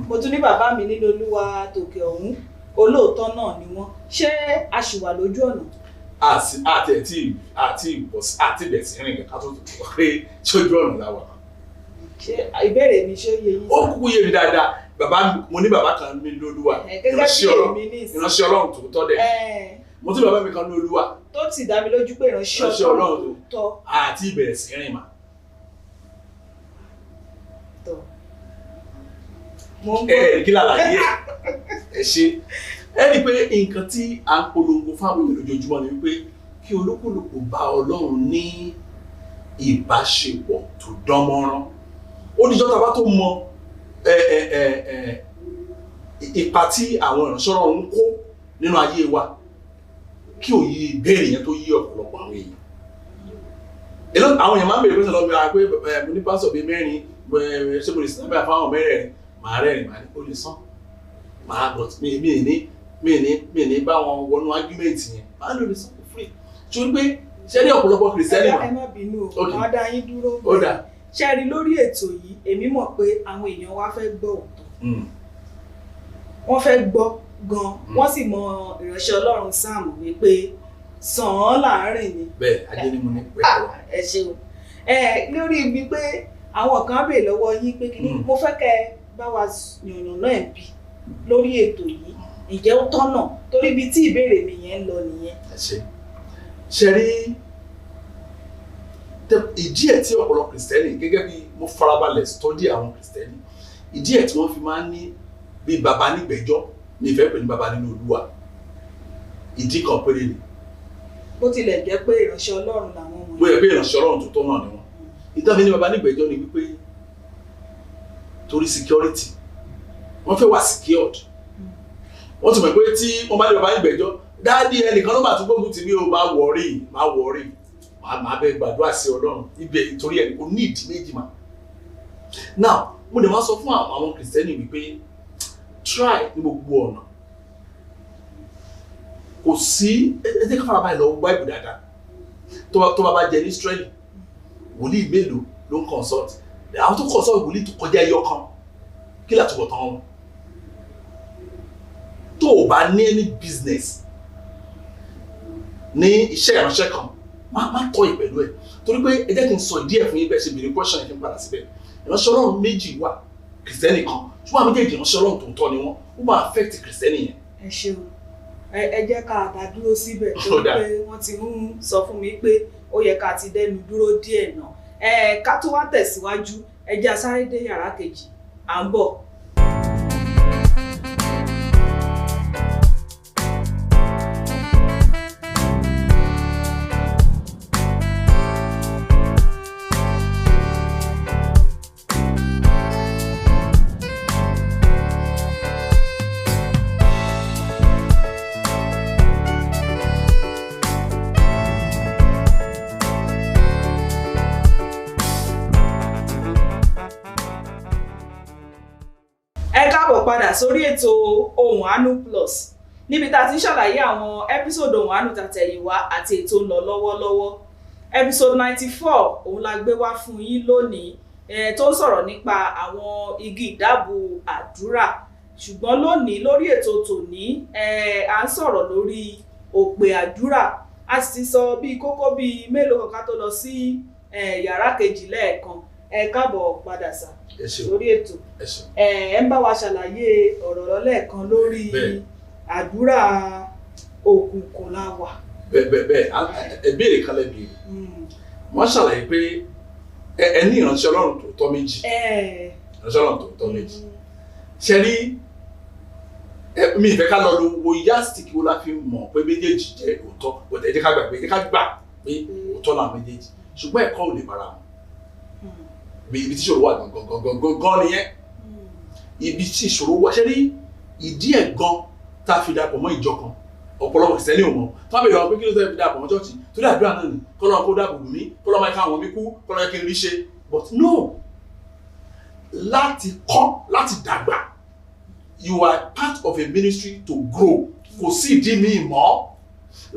mo tún ní bàbá mi nínú Olúwa tòkè ọ̀hún olóòótọ́ náà ni wọ́n ṣé a ṣì wà lójú ọ̀nà. àti bẹ̀sẹ̀ rìn ká tó pé ṣojú ọ̀nà la wà. ṣé ìbéèrè mi ṣé yé yín. ó kúkú yé mi dáadáa mo ní bàbá kan mi lólúwa ìránṣẹ́ Ọlọ́run tó tọ́ dẹ̀ mo tún bàbá mi kan lólúwa tó ti dá mi lójú pé ìránṣẹ́ Ọlọ́run tó tọ́ àti ìbẹ̀rẹ̀ sí rìn mà. Kí lálàyé ẹ ṣe ẹ rí i pé nǹkan tí à ń polongo fáwọn èèyàn lójoojúmọ́ ni wípé kí olúkúlùkù bá Ọlọ́run ní ìbáṣepọ̀ tó dán mọ́rán ó níjọ́ tá a bá tó mọ ipa tí àwọn ìránṣẹ́ Ọlọ́run ń kó nínú ayé wa kí òye ìbéèrè yẹn tó yí ọ̀pọ̀lọpọ̀ àwọn èèyàn àwọn èèyàn máa ń bèèrè pé lọ́wọ́ pé mo ní pásọ̀ bíi mẹ́rin ṣé mo lè sin lábẹ́ àfáwọn mẹ́rẹ̀ẹ̀rin màá rẹ́rìn màá ní kó lè sán màá bọ̀ mi ní bá wọn wọnú argument yẹn màá lò lè sán kó free ṣùgbọ́n pé ṣé ní ọ̀pọ̀lọpọ̀ kìrìsìtẹ́nì mà. ẹ má bínú o máa dá yín dúró bẹ́ẹ̀ ṣe rí lórí ètò yìí èmi mọ̀ pé àwọn èèyàn wa fẹ́ gbọ́ òótọ́ wọ́n fẹ́ gbọ́ gan wọ́n sì mọ ìránṣẹ́ Ọlọ́run Sáàmù wípé sàn án láàárín ni. bẹ́ẹ̀ ajé ni mo ní pẹ̀lú. ẹ ṣeun lórí ibi pé àwọn kan bèè lọ́wọ́ yín pé kí ni mo fẹ́ kẹ́ bá wa yànnà náà bí lórí ètò yìí ǹjẹ́ ó tọ́nà torí ibi tí ìbéèrè mi yẹn ń lọ nìyẹn. ṣe rí ìdí ẹ̀ tí ọ̀pọ̀lọpọ̀ kìrìsìtẹ́nì gẹ́gẹ́ bí mo farabalẹ̀ stọ́dí àwọn kìrìsìtẹ́nì ìdí ẹ̀ tí wọ́n fi máa ń ní bí baba nígbẹ̀jọ́ ní ìfẹ́ pẹ̀lú baba nínú Olúwa ìdí kan péré ni. bó tilẹ̀ jẹ́ pé ìránṣẹ́ Ọlọ́run làwọn ọmọ yẹn. bóyá pé ìránṣẹ́ Ọlọ́run tó tọ́ náà ni wọ́n ìtàn fi ní baba nígbẹ̀jọ́ ni wípé torí security wọ́n fẹ́ wà secured wọ́n ti mọ̀ pé tí wọ́n bá ní baba nígbẹ̀jọ́ dáàdi ẹnìkan ló máa tún gbógun tì mí o máa wọ̀ọ́rì máa bẹ gbàdúrà sí Ọlọ́run ibẹ̀ ìtorí ẹ̀ kò ní ìdí méjì mà. now mo dẹ̀ máa sọ fún àwọn kìrìsìtẹ́nì wípé try ní gbogbo ọ̀nà kò sí ẹ̀ẹ́dẹ́gbẹ́ káfàrà báyìí lọ wá ìbò dáadáa tó bá jẹ ní Israeli wòlíì mélòó ló ń consult àwọn tó consult wòlíì tó kọjá ẹyọ kan kí látúbọ̀ tán wọn tó o bá ní any business ní iṣẹ́ ìránṣẹ́ kan má tọ́ ìpẹ̀lú ẹ̀ torí pé ẹ jẹ́ kí n sọ ìdí ẹ̀ fún yín bẹ́ẹ̀ ṣe béèrè question yẹn kí n padà síbẹ̀ ìránṣẹ́ Ọlọ́run méjì wà kìrìsìtẹ́nì kan ṣùgbọ́n àwọn méjèèjì ìránṣẹ́ Ọlọ́run tó ń tọ́ ni wọ́n ó máa affect kìrìsìtẹ́nì yẹn. ẹ ṣeun ẹ jẹ́ ká dá dúró síbẹ̀ torí pé wọ́n ti ń sọ fún mi pé ó yẹ ká ti dẹnu dúró díẹ̀ náà ká tó wá tẹ̀síwájú ẹ jẹ́ a sáré dé yàrá kejì à ń bọ̀. Padà sórí ètò Ohùn Àánú Plus níbi tá a ti ń ṣàlàyé àwọn ẹ́písòdù Ohùn Àánú tàtẹ̀yìnwá àti ètò ń lọ lọ́wọ́lọ́wọ́ episode 94 òun la gbé wá fún yín lónìí tó ń sọ̀rọ̀ nípa àwọn igi ìdáàbò àdúrà ṣùgbọ́n lónìí lórí ètò tòní à ń sọ̀rọ̀ lórí òpè àdúrà a sì ti sọ bíi kókó bíi mélòó kan ká tó lọ sí yàrá kejì lẹ́ẹ̀kan káàbọ̀ padà sá lórí ètò ẹ ń bá wa ṣàlàyé ọ̀rọ̀ lẹ́ẹ̀kan lórí àdúrà òkùnkùn la wà. bẹ́ẹ̀ ìbéèrè kan lẹ́bi wọ́n ṣàlàyé pé ẹ ní ìránṣẹ́ Ọlọ́run tòótọ́ méjì ìránṣẹ́ Ọlọ́run tòótọ́ méjì ṣe rí mi ìfẹ́ ká lọ lo wo yastik wo la fi mọ̀ pé méjèèjì jẹ́ òótọ́ bọ̀dẹ̀ ẹ̀jẹ̀ ká gbà pé pé òótọ́ náà méjèèjì ṣùgbọ́n ẹ̀kọ́ ò lè bára wọn ibi tí ìṣòro wà gangan nìyẹn ibi tí ìṣòro wà ṣe rí ìdí ẹ̀ gan tá a fi dapò mọ́ ìjọ kan ọ̀pọ̀lọpọ̀ ìsẹ́ni ò mọ̀ fábí ìlọ́wọ́ pé kí ló tẹ́ fi dapò mọ́ ṣọ́ọ̀ṣì tó dé àdúrà náà ni kọ́lọ́ kó dáàbò bò mí kọ́lọ́ máa ká àwọn mi kú kọ́lọ́ yẹ kí n rí ṣe but no láti kọ́ láti dàgbà you are part of a ministry to grow kò sí ìdí míì mọ́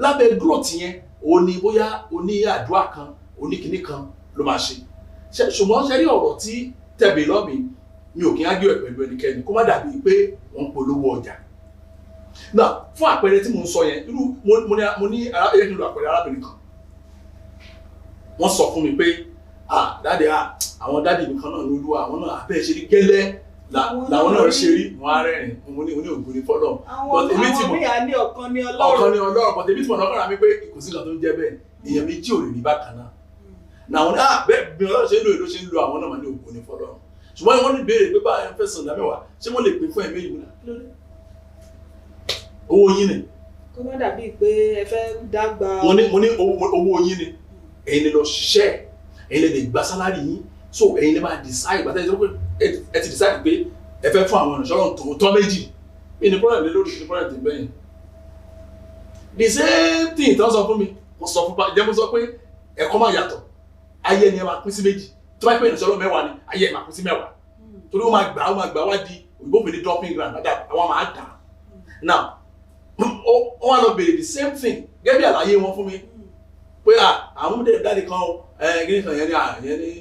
lábẹ́ growth yẹn o ní bóyá o ní àdúrà kan o ní kinní kan ló máa ṣe ṣùgbọ́n ṣe rí ọ̀rọ̀ tí tẹ̀bí lọ́mì mi ò kí ń ágíọ̀ pẹ̀lú ẹnikẹ́ni kó má dàbí pé wọ́n ń polówó ọjà náà fún àpẹẹrẹ tí mo ń sọ yẹn irú mo ní ẹ̀yẹ́ nílò àpẹẹrẹ arábìnrin kan wọ́n sọ fún mi pé dáàdì àwọn dáàdì mi kan náà ló lú àwọn náà abẹ́ ṣe rí gẹ́lẹ́ làwọn náà ṣe rí wọn arẹ́rìn mo ní ògùn ní fọ́lọ́ àwọn míì ní ọ̀kan ní Ọlọ́run but èmi tí mo lọ́kàrà mi pé kò sí nǹkan tó ń jẹ́ bẹ́ẹ̀ èèyàn méjì ò lè rí bákan náà náà bẹ́ẹ̀ bí Ọlọ́run ṣe ń lò ṣe ń lo àwọn náà máa ní ògùn ní fọ́lọ́ ṣùgbọ́n wọ́n ní béèrè pé bá ẹ fẹ́ sàn dámẹ́wàá ṣé wọ́n lè pín fún ẹ̀mí ìlú náà owó yín ni. kó má dàbí pé ẹ fẹ́ dàgbà. mo ní owó yín ni ẹ̀yin lè lọ ṣiṣẹ́ ẹ̀yin lè gba sálárì yín so ẹ̀yin lè máa decide gbàtẹ́ ẹ ti decide pé ẹ fẹ́ fún àwọn ìránṣẹ́ Ọlọ́run tòótọ́ méjì ní problem lé lórí ní problem tí bẹ́yìn the same thing tí wọ́n sọ fún mi wọ́n sọ fún jẹ́ mo sọ pé ẹ̀kọ́ máa yàtọ̀ ayé ẹni ẹ máa pín sí méjì tó bá pẹ́ ìránṣẹ́ Ọlọ́run mẹ́wàá ni ayé ẹ máa pín sí mẹ́wàá torí ó máa gbà wá di òyìnbó pè ní dropping ground àwọn máa dà now wọ́n á lọ béèrè the same thing gẹ́gẹ́ bí àlàyé wọn fún mi pé àwọn ọmọdé dáadé kan gíní kan yẹn ní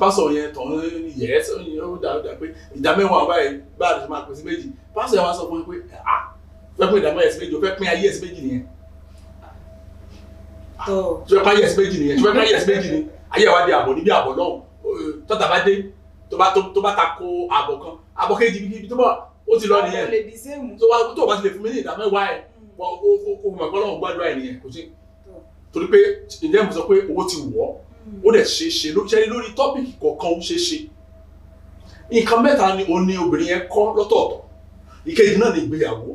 pásọ̀ yẹn tàn ní yẹ̀ẹ́ sọ yẹn ó dà pé ìdá mẹ́wàá báyìí bá àdìsí máa pín sí méjì pásọ̀ yẹn wá sọ fún mi pé fẹ́ pín ìdá mẹ́wàá sí méjì ó fẹ́ pín ayé sí méjì nìyẹn tí wọ́n pín ayé sí méjì nìyẹn tí wọ́n pín ayé sí méjì ni ayé wa di àbọ̀ níbi àbọ̀ náà tọ́ta bá dé tó bá ta ko àbọ̀ kan àbọ̀ kejì bí tó bá ó ti lọ nìyẹn tó bá ti lè fún mi ní ìdá mẹ́wàá ẹ̀ kó mọ̀ pé Ọlọ́run gbàdúrà ẹ̀ nìyẹn kò sí torí pé ǹjẹ́ mo sọ pé owó ti wọ̀ ó dẹ̀ ṣe lórí tọ́pìkì kọ̀ọ̀kan ó ṣe nǹkan mẹ́ta ni òun ni obìnrin yẹn kọ́ lọ́tọ̀ọ̀tọ̀ ìkejì náà ni ìgbéyàwó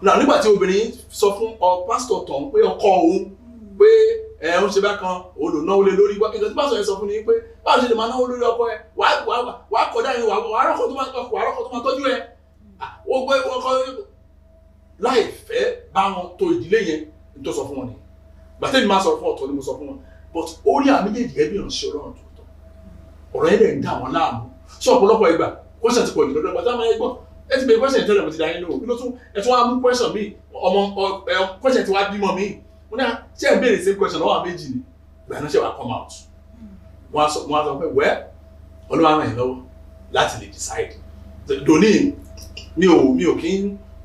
náà nígbà tí obìnrin sọ fún pásítọ̀ tán pé ọkọ òun pé ń ṣe bákan òun lò náwó lé lórí wá nǹkan tí pásítọ̀ yẹn sọ fún ni pé báwo ṣe lè máa náwó lórí ọkọ ẹ wàá kọjá yẹn wàá rọ́kọ̀ tó máa tọ́jú ẹ ó gbé ọkọ láì fẹ́ bá wọn tó ìdílé yẹn tó sọ fún wọn ni gbàtẹ́ni máa sọ fún ọ̀tọ̀ ni mo sọ fún wọn but ó rí àmì méjèèjì ẹbí ìránṣẹ́ Ọlọ́run tòótọ́ ọ̀rọ̀ yẹn dẹ̀ ń dá àwọn láàmú sí ọ̀pọ̀lọpọ̀ ìgbà question ti pọ̀ jù lọ́dọ̀ gbàtà máa ń gbọ́ ẹ ti bẹ̀rẹ̀ question tẹ́lẹ̀ mo ti dá yín lóhùn kí ló tún ẹ tún wá mú question mi question ti wá bímọ mi mo ní ṣé ẹ béèrè same question lọ́wọ́ méjì ni gbà náà ṣe wá come out wọ́n á sọ pé wẹ́ Ọlọ́run á ràn yín lọ́wọ́ láti lè decide dòní mi ò kí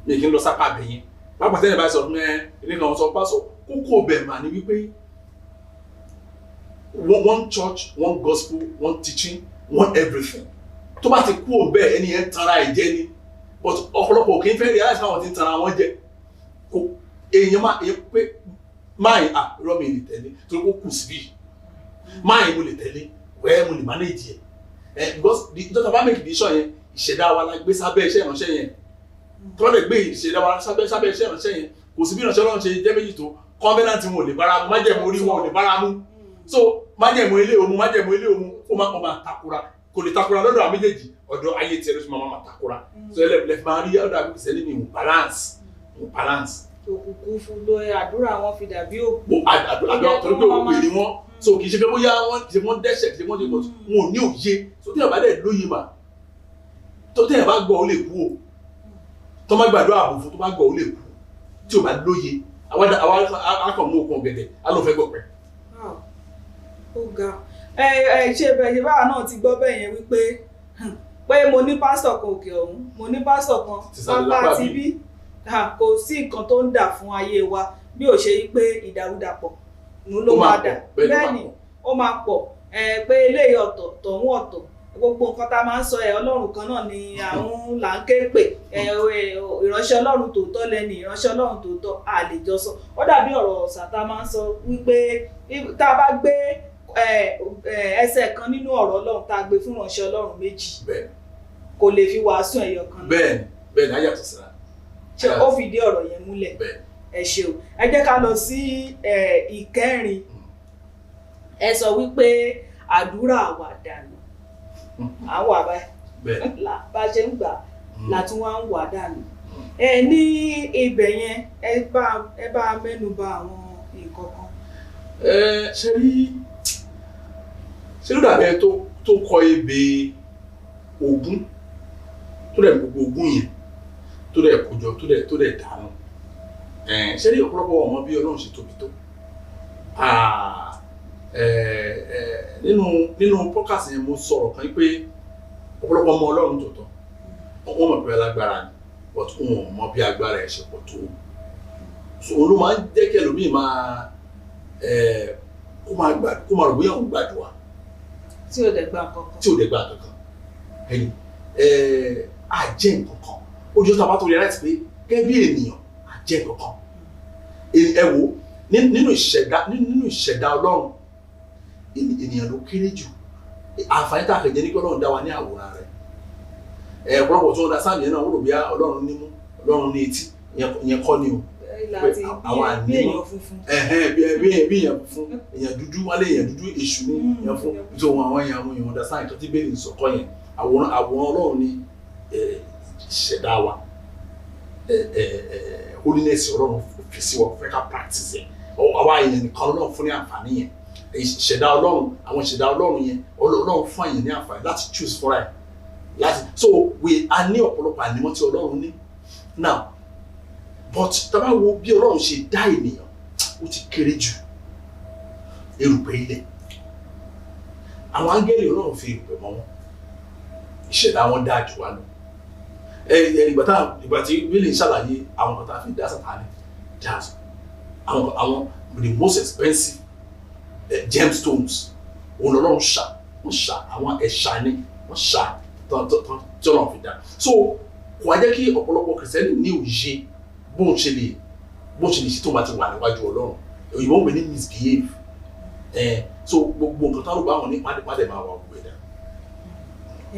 ń lọ sápá bẹ̀yìn pápá tẹ́lẹ̀ bá sọ fún ilé kan sọ pásọ kókó bẹ̀ mà ní wípé one church one gospel one teaching one everything tó bá ti kú òun bẹ́ẹ̀ ẹni yẹn tanra ẹ̀ jẹ́ ni but ọ̀pọ̀lọpọ̀ kì í fẹ́ rí aláìsàn àwọn tí ń tanra wọn jẹ kò èèyàn máa pé máì rọ́mì lè tẹ̀lé torí kó kù síbí máì mo lè tẹ̀lé wẹ́ẹ́ mo lè manage ẹ̀ because ìjọba bá make decision yẹn ìṣẹ̀dá wa la gbé sábẹ́ iṣẹ́ ìránṣẹ́ yẹn tó lè gbé ìṣẹ̀dá wa sábẹ́ iṣẹ́ ìránṣẹ́ yẹn kò sí bí ìránṣẹ́ Ọlọ́run ṣe jẹ́ méjì tó covenant wọn ò lè bára mu májẹ̀mú orí wọn ò lè bára mu so májẹ̀mú ilé òmu ó máa takura kò lè takura lọ́dọ̀ àwọn méjèèjì ọ̀dọ̀ ayé tiẹ̀ ló fi máa takura so ẹlẹ́fẹ̀ máa rí ọ̀dọ̀ àbí ìṣẹ̀lẹ̀ mi balance. òkùnkùn fún lọ àdúrà wọn fi dàbí òkú. àdúrà torí pé òkú èrè wọn so kì í ṣe pé bóyá wọ́n dẹ́ṣẹ̀ kì í ṣe wọ́n wọn ò ní òye so tí yàrá bá dẹ̀ lóye mà tó tẹ̀yàn bá gbọ́ ó lè kú o tó má gbàdúrà ààbò fún tó bá gbọ́ ó lè kú tí ò bá lóye àwọn akọ̀mú okùn ọ̀gẹ̀dẹ̀ á lọ fẹ́ gbọ̀pẹ́. ó ga ṣe báwa náà ti gbọ́ bẹ́ẹ̀ yẹn wípé pé mo ní pásítọ̀ kan òkè ọ̀hún, mo ní pásítọ̀ kan pápá ti bí, kò sí nǹkan tó ń dà fún ayé wa bí ò ṣe pé ìdàrúdàpọ̀ ló máa dà. Bẹ́ẹ̀ ni ó máa pọ̀ pé eléyìí ọ̀tọ̀ tọ̀hún ọ̀tọ̀, gbogbo nǹkan tá a máa ń sọ Ọlọ́run kan náà ni àwọn là ń ké pè, ìránṣẹ́ Ọlọ́run tòótọ́ lẹ́ni ìránṣẹ́ Ọlọ́run tòótọ́ a lè jọ sọ. Ó dàbí ọ̀rọ̀ ọ̀sà tá a máa ń sọ wípé tá a bá gbé ẹsẹ̀ kan nínú ọ̀rọ̀ Ọlọ́run tá a gbé fún ìránṣẹ́ Ọlọ́run méjì kò lè fi wàásù ẹyọ kan náà. Bẹ́ẹ̀ni ayé àtọ̀sí ra. Ṣé ó fìdí ọ̀rọ̀ yẹn múlẹ̀? Ẹ ṣeun. Ẹ jẹ́ ká lọ sí ìkẹrin. Ẹ sọ wípé àdúrà wà dànù. À ń wà báyìí. Bá ṣe ń gbà látún wá ń wà dànù. Ní ibẹ̀ yẹn ẹ bá mẹ́nu bà àwọn nǹkan kan. Ṣé ló dàbí ẹ tó kọ ebè ogún tó dẹ̀ gbogbo ogún yẹn tó dẹ̀ kójọ tó dẹ̀ dànù. Ṣé rí ọ̀pọ̀lọpọ̀ ọmọ bí Ọlọ́run ṣe tóbi tó? Nínú podcast yẹn mo sọ̀rọ̀ kan pé ọ̀pọ̀lọpọ̀ ọmọ Ọlọ́run tòótọ́ wọ́n mọ̀ pé alágbára ni but wọn mọ̀ bí agbára ẹ̀ ṣe pọ̀ tó. So òun ló máa ń jẹ́ kí ẹlòmíì kó máa rò bóyá òun gbàdúrà tí ò dẹ̀ gbà kankan. Ẹni àjẹ́ nǹkan kan ojú tó a bá tó rí láti pé gẹ́gẹ́ bí ènìyàn àjẹ́ nǹkan kan. Ẹ wo nínú ìṣẹ̀dá Ọlọ́run ènìyàn ló kéré jù. Àǹfààní tá a kẹ̀jẹ́ ní pé Ọlọ́run dá wa ní àwòrán rẹ̀. Ọ̀pọ̀lọpọ̀ tó ń da sáàmì yẹn náà wọ́n rò bí Ọlọ́run nímú Ọlọ́run ní etí ìyẹn kọ́ ni o. Àwọn ànímọ́ bí èèyàn funfun èèyàn dúdú wálé èèyàn dúdú èṣù ní èèyàn fún tó àwọn èèyàn da sáàmì tó ti bẹ́ẹ̀ ní sọ̀kọ́ yẹn àwòrán Ọlọ́run ní ìṣẹ̀dá wa holiness Ọlọ́run fi sí wa fẹ́ ká practice yẹn àwa èèyàn nìkan Ọlọ́run fún ní àǹfààní yẹn ìṣẹ̀dá Ọlọ́run àwọn ìṣẹ̀dá Ọlọ́run yẹn Ọlọ́run fún àyàn ní àǹfààní láti choose fúnra ẹ̀ so a ní ọ̀pọ̀lọpọ̀ ànímọ́ tí Ọlọ́run ní now but tá bá wo bí Ọlọ́run ṣe dá ènìyàn ó ti kéré jù erùpẹ̀ ilẹ̀ àwọn áńgẹ́lì Ọlọ́run fi erùpẹ̀ mọ́ wọn ìṣẹ̀dá wọn dáa jù wá lọ ìgbà tí Bíbélì ń ṣàlàyé àwọn kan tá a fi dá Sátánì jazz àwọn the most expensive gemstones òun Ọlọ́run wọ́n ṣà àwọn ẹ̀ṣà ni wọ́n ṣà tí Ọlọ́run fi dá so kò wá jẹ́ kí ọ̀pọ̀lọpọ̀ kìrìsìtẹ́nì ní òye bóun ṣe lè ṣe tó bá ti wà níwájú Ọlọ́run òyìnbó ń pè ní misbehave so gbogbo nǹkan tó ń bá wọn ní pàdépàdé máa wà gbogbo ẹ̀dá.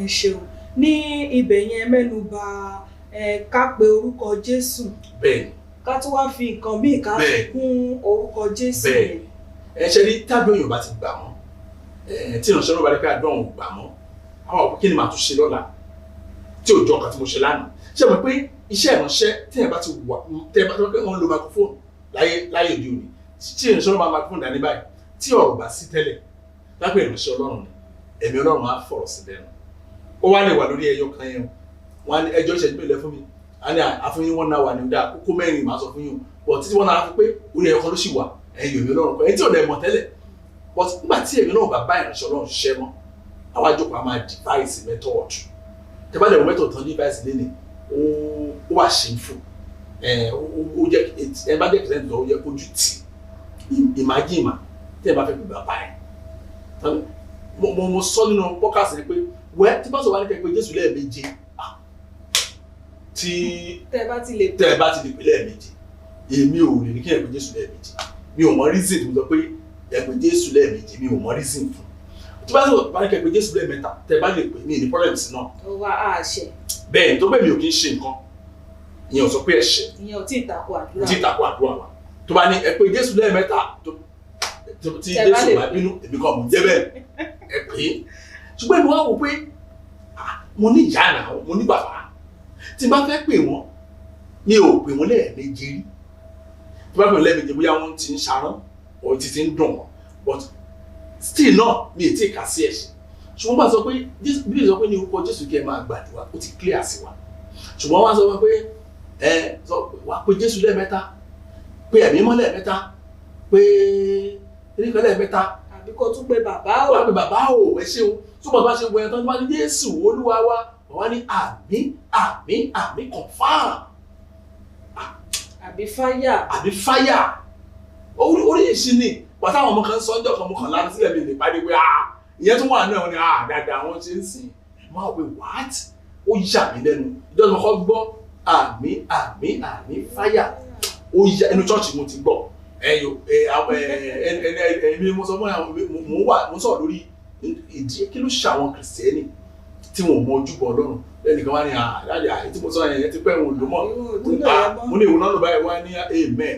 Ẹ ṣeun ní ibẹ̀ yẹn mẹ́nu bà ká pe orúkọ Jésù. Bẹ́ẹ̀ni. Ká tún wá fi nǹkan míì ká fi kún orúkọ Jésù. Bẹ́ẹ̀ni ṣe ní tábí òyìnbó bá ti gbà mọ́ tí ìránṣẹ́ náà bá rí pé àdúrà òun gbà mọ́ àwọn ọ̀pọ̀ kí ni màá tún ṣe lọ́la tí ò jọ nǹkan tí mo ṣe lánàá ṣe mọ̀ pé iṣẹ́ ìránṣẹ́ tí ẹ̀ bá ti wà tẹ́ ẹ bá tó pé wọ́n lo microphone láyé òde òní tí ìránṣẹ́ náà bá microphone dání báyìí tí ọ̀rọ̀ bá sí tẹ́lẹ̀ lápẹ́ ìránṣẹ́ Ọlọ́run ni ẹ̀mí Ọlọ́run á fọ̀rọ̀ sí lẹ́nu ó wá lè wà lórí ẹyọ kan yẹn wọn ní ẹjọ́ ìṣẹ́jú pé ilẹ̀ fún mi a ní àfihàn wọn náà wà ní ọdá kókó mẹ́rin màá sọ fún yín but títí wọn náà fi pé orí ẹyọ kan ló sì wà ẹ̀yìn ẹ̀mí Ọlọ́run kan ẹni tí ò dẹ̀ mọ̀ tẹ́lẹ̀ but nígbà tí ẹ̀mí náà bá bá ìránṣẹ́ Ọlọ́run ṣiṣẹ́ mọ́ àwa jókòó a máa device method tẹ́ bá dẹ̀ method tán device lé ó wà shameful ó jẹ́ ẹ bá jẹ́ kìsẹ́ntì tó yẹ kójú tì ìmájìmá tí ẹ bá fẹ́ gbé bàbá ẹ̀ mo sọ nínú podcast yẹn pé wẹ́ tí bá sọ wá ní kẹ́kẹ́ Jésù lẹ́ẹ̀méje tí tẹ́ ẹ bá ti lè pè lẹ́ẹ̀méje èmi ò lè ní kí ẹ pè Jésù lẹ́ẹ̀méje mi ò mọ reason tí mo sọ pé ẹ pè Jésù lẹ́ẹ̀méje mi ò mọ reason fún tí bá sọ wá ní kẹ́kẹ́ Jésù lẹ́ẹ̀mẹ́ta tẹ́ ẹ bá lè pè mí ní problem sí náà. ó wá àṣẹ. bẹ́ẹ̀ tó bẹ́ẹ̀ mi ò kí ń ṣe nǹkan ìyẹn ò sọ pé ẹ̀ṣẹ̀. ìyẹn ò tí ì takò àdúrà wa tó bá ní ẹ pè Jésù lẹ́ẹ̀mẹ́ta tí Jésù bá bínú èmi kan mò ń jẹ́ bẹ́ẹ̀ ẹ pè é ṣùgbọ́n ìlú wa wò pé mo ní ìyá náà mo ní bàbá tí n bá fẹ́ pè wọ́n mi ò pè wọ́n lẹ́ẹ̀méje rí tí n bá pè wọ́n lẹ́ẹ̀méje bóyá wọ́n ti ń ṣarán or ti ń dùn wọ́n but still náà mi ì tí ì kà sí ẹ̀ṣẹ̀ ṣùgbọ́n bá sọ pé Bíbélì sọ pé ní orúkọ Jésù kí ẹ máa gbàdúrà ó ti clear sí wa ṣùgbọ́n wọ́n á sọ pé wàá pe Jésù lẹ́ẹ̀mẹ́ta pe ẹ̀mí mọ́ lẹ́ẹ̀mẹ́ta pe erékọ́ lẹ́ẹ̀mẹ́ta àbí kó tún pe bàbá o. wàá pe bàbá o ẹ ṣeun tó bàbá ṣe wọ ẹ̀ tán bá ní Jésù Olúwa wa wọ́n ní àmì confam àbí fáyà oríṣiríṣi ni pàtó àwọn ọmọ kan sọ́jọ́ kan mú kan láti sílẹ̀ mi lè pàdé pé ìyẹn tó wà náà ni dáadáa wọ́n ṣe ń sìn máa wí what ó yà mí lẹ́nu ìjọba kan gbọ́ àmì fáyà ó yà inú chọ́ọ̀chì mo ti gbọ́ ẹ̀mí mo sọ fún mo sọ̀rọ̀ lórí ìdí kí ló ṣe àwọn kìrìsìtẹ́nì tí wọn ò mọ ojúbọ Ọlọ́run lẹ́nìkan wá ní àdáde tí mo sọ yẹn ti pẹ́ wọn lò mọ́ mo ní ìwúná ló báyìí wá ní amen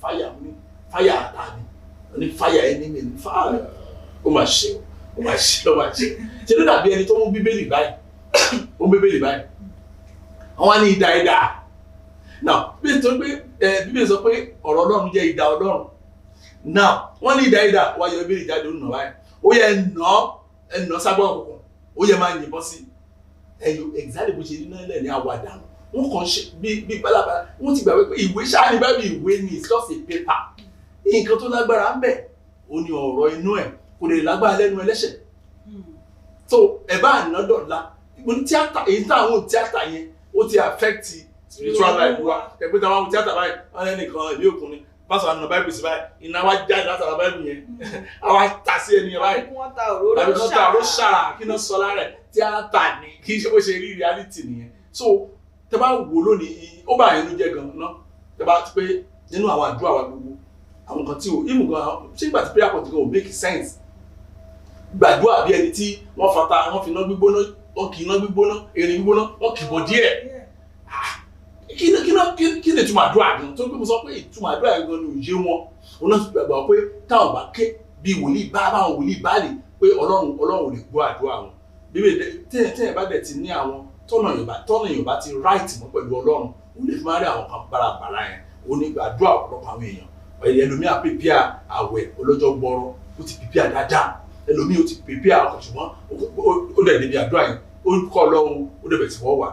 fáyà ní fáyà àtàní ní fáyà ẹni mi ní fáyà ó máa ṣe ṣe ló dàbí ẹni tó mú bíbélì báyìí wọ́n wá ní idà now bí tó pé bíbélì sọ pé ọ̀rọ̀ Ọlọ́run jẹ́ idà Ọlọ́run now wọ́n ní idà wá yọ bíbélì jáde ó nà báyìí ó yẹ ẹnà sábọ̀ ọ̀kọ̀ọ̀kan ó yẹ máa yìnbọn sí ẹyọ exactly bó ṣe rí náà lẹ̀ ní àwàdà wọn kàn ṣe bí balabala wọn ti gbà pé ìwé ṣáà ní bábí ìwé ni it's just a paper nǹkan tó lágbára ń bẹ ó ní ọ̀rọ̀ inú ẹ̀ kò lè lágbára lẹ́nu ẹlẹ́ṣẹ̀ so ẹ̀ bá ànádọ́la mo ní tíátà èyí táwọn tíátà yẹn ó ti affect spiritual life wa ẹgbẹ́ tí àwọn tíátà báyìí wọn lẹ́nìkan ìlú òkun ni pásọ̀ àná báyìí pèsè báyìí iná wa jáde látara báyìí yẹn àwa ta sí ẹni yẹn báyìí tàbí kí wọ́n ta òró ṣàrà kí náà sọ lára ẹ̀ tíátà ni kì í ṣe bó ṣe rí reality nìyẹn so tẹ bá wò lónìí ó bá yẹn ló jẹ gan ná tẹ bá ti pé nínú àwọn àdúrà wa gbogbo àwọn kan tí o ìmù gan ṣé ìgbà tí prayer point gan ò make sense gbàdúrà bí ẹni tí wọ́n fata wọ́n fi iná gbígbóná wọ́n kì í iná gbígbóná erin gbígbóná wọ́n kì í bọ̀ díẹ̀ kí ni ìtumọ̀ àdúrà gan tó gbé mo sọ pé ìtumọ̀ àdúrà gan ni òye wọn wọn náà ti gbàgbọ́ pé táwọn bá ké bí wòlíì bá báwọn wòlíì bá lè pé ọlọ́run ò lè gbọ́ àdúrà wọn bíbélì tẹ́yẹ̀ bá dẹ̀ ti ní àwọn tọ́nà yorùbá ti right mọ́ pẹ̀lú ọlọ́run ó lè fi máa rí àwọn kan bárabàrá yẹn ó ní àdúrà ọ̀pọ̀lọpọ̀ àwọn èèyàn ẹlòmíà pèpìà àwẹ̀ ọlọ́jọ́ gbọ́rọ̀ ó ti pèpìà dáadáa ẹlòmíà ó ti pèpìà ọkọ̀ ṣùgbọ́n ó dẹ̀ débi àdúrà yẹn ó kọ́ ọlọ́run ó dẹ̀ bẹ̀ tí wọ́n wà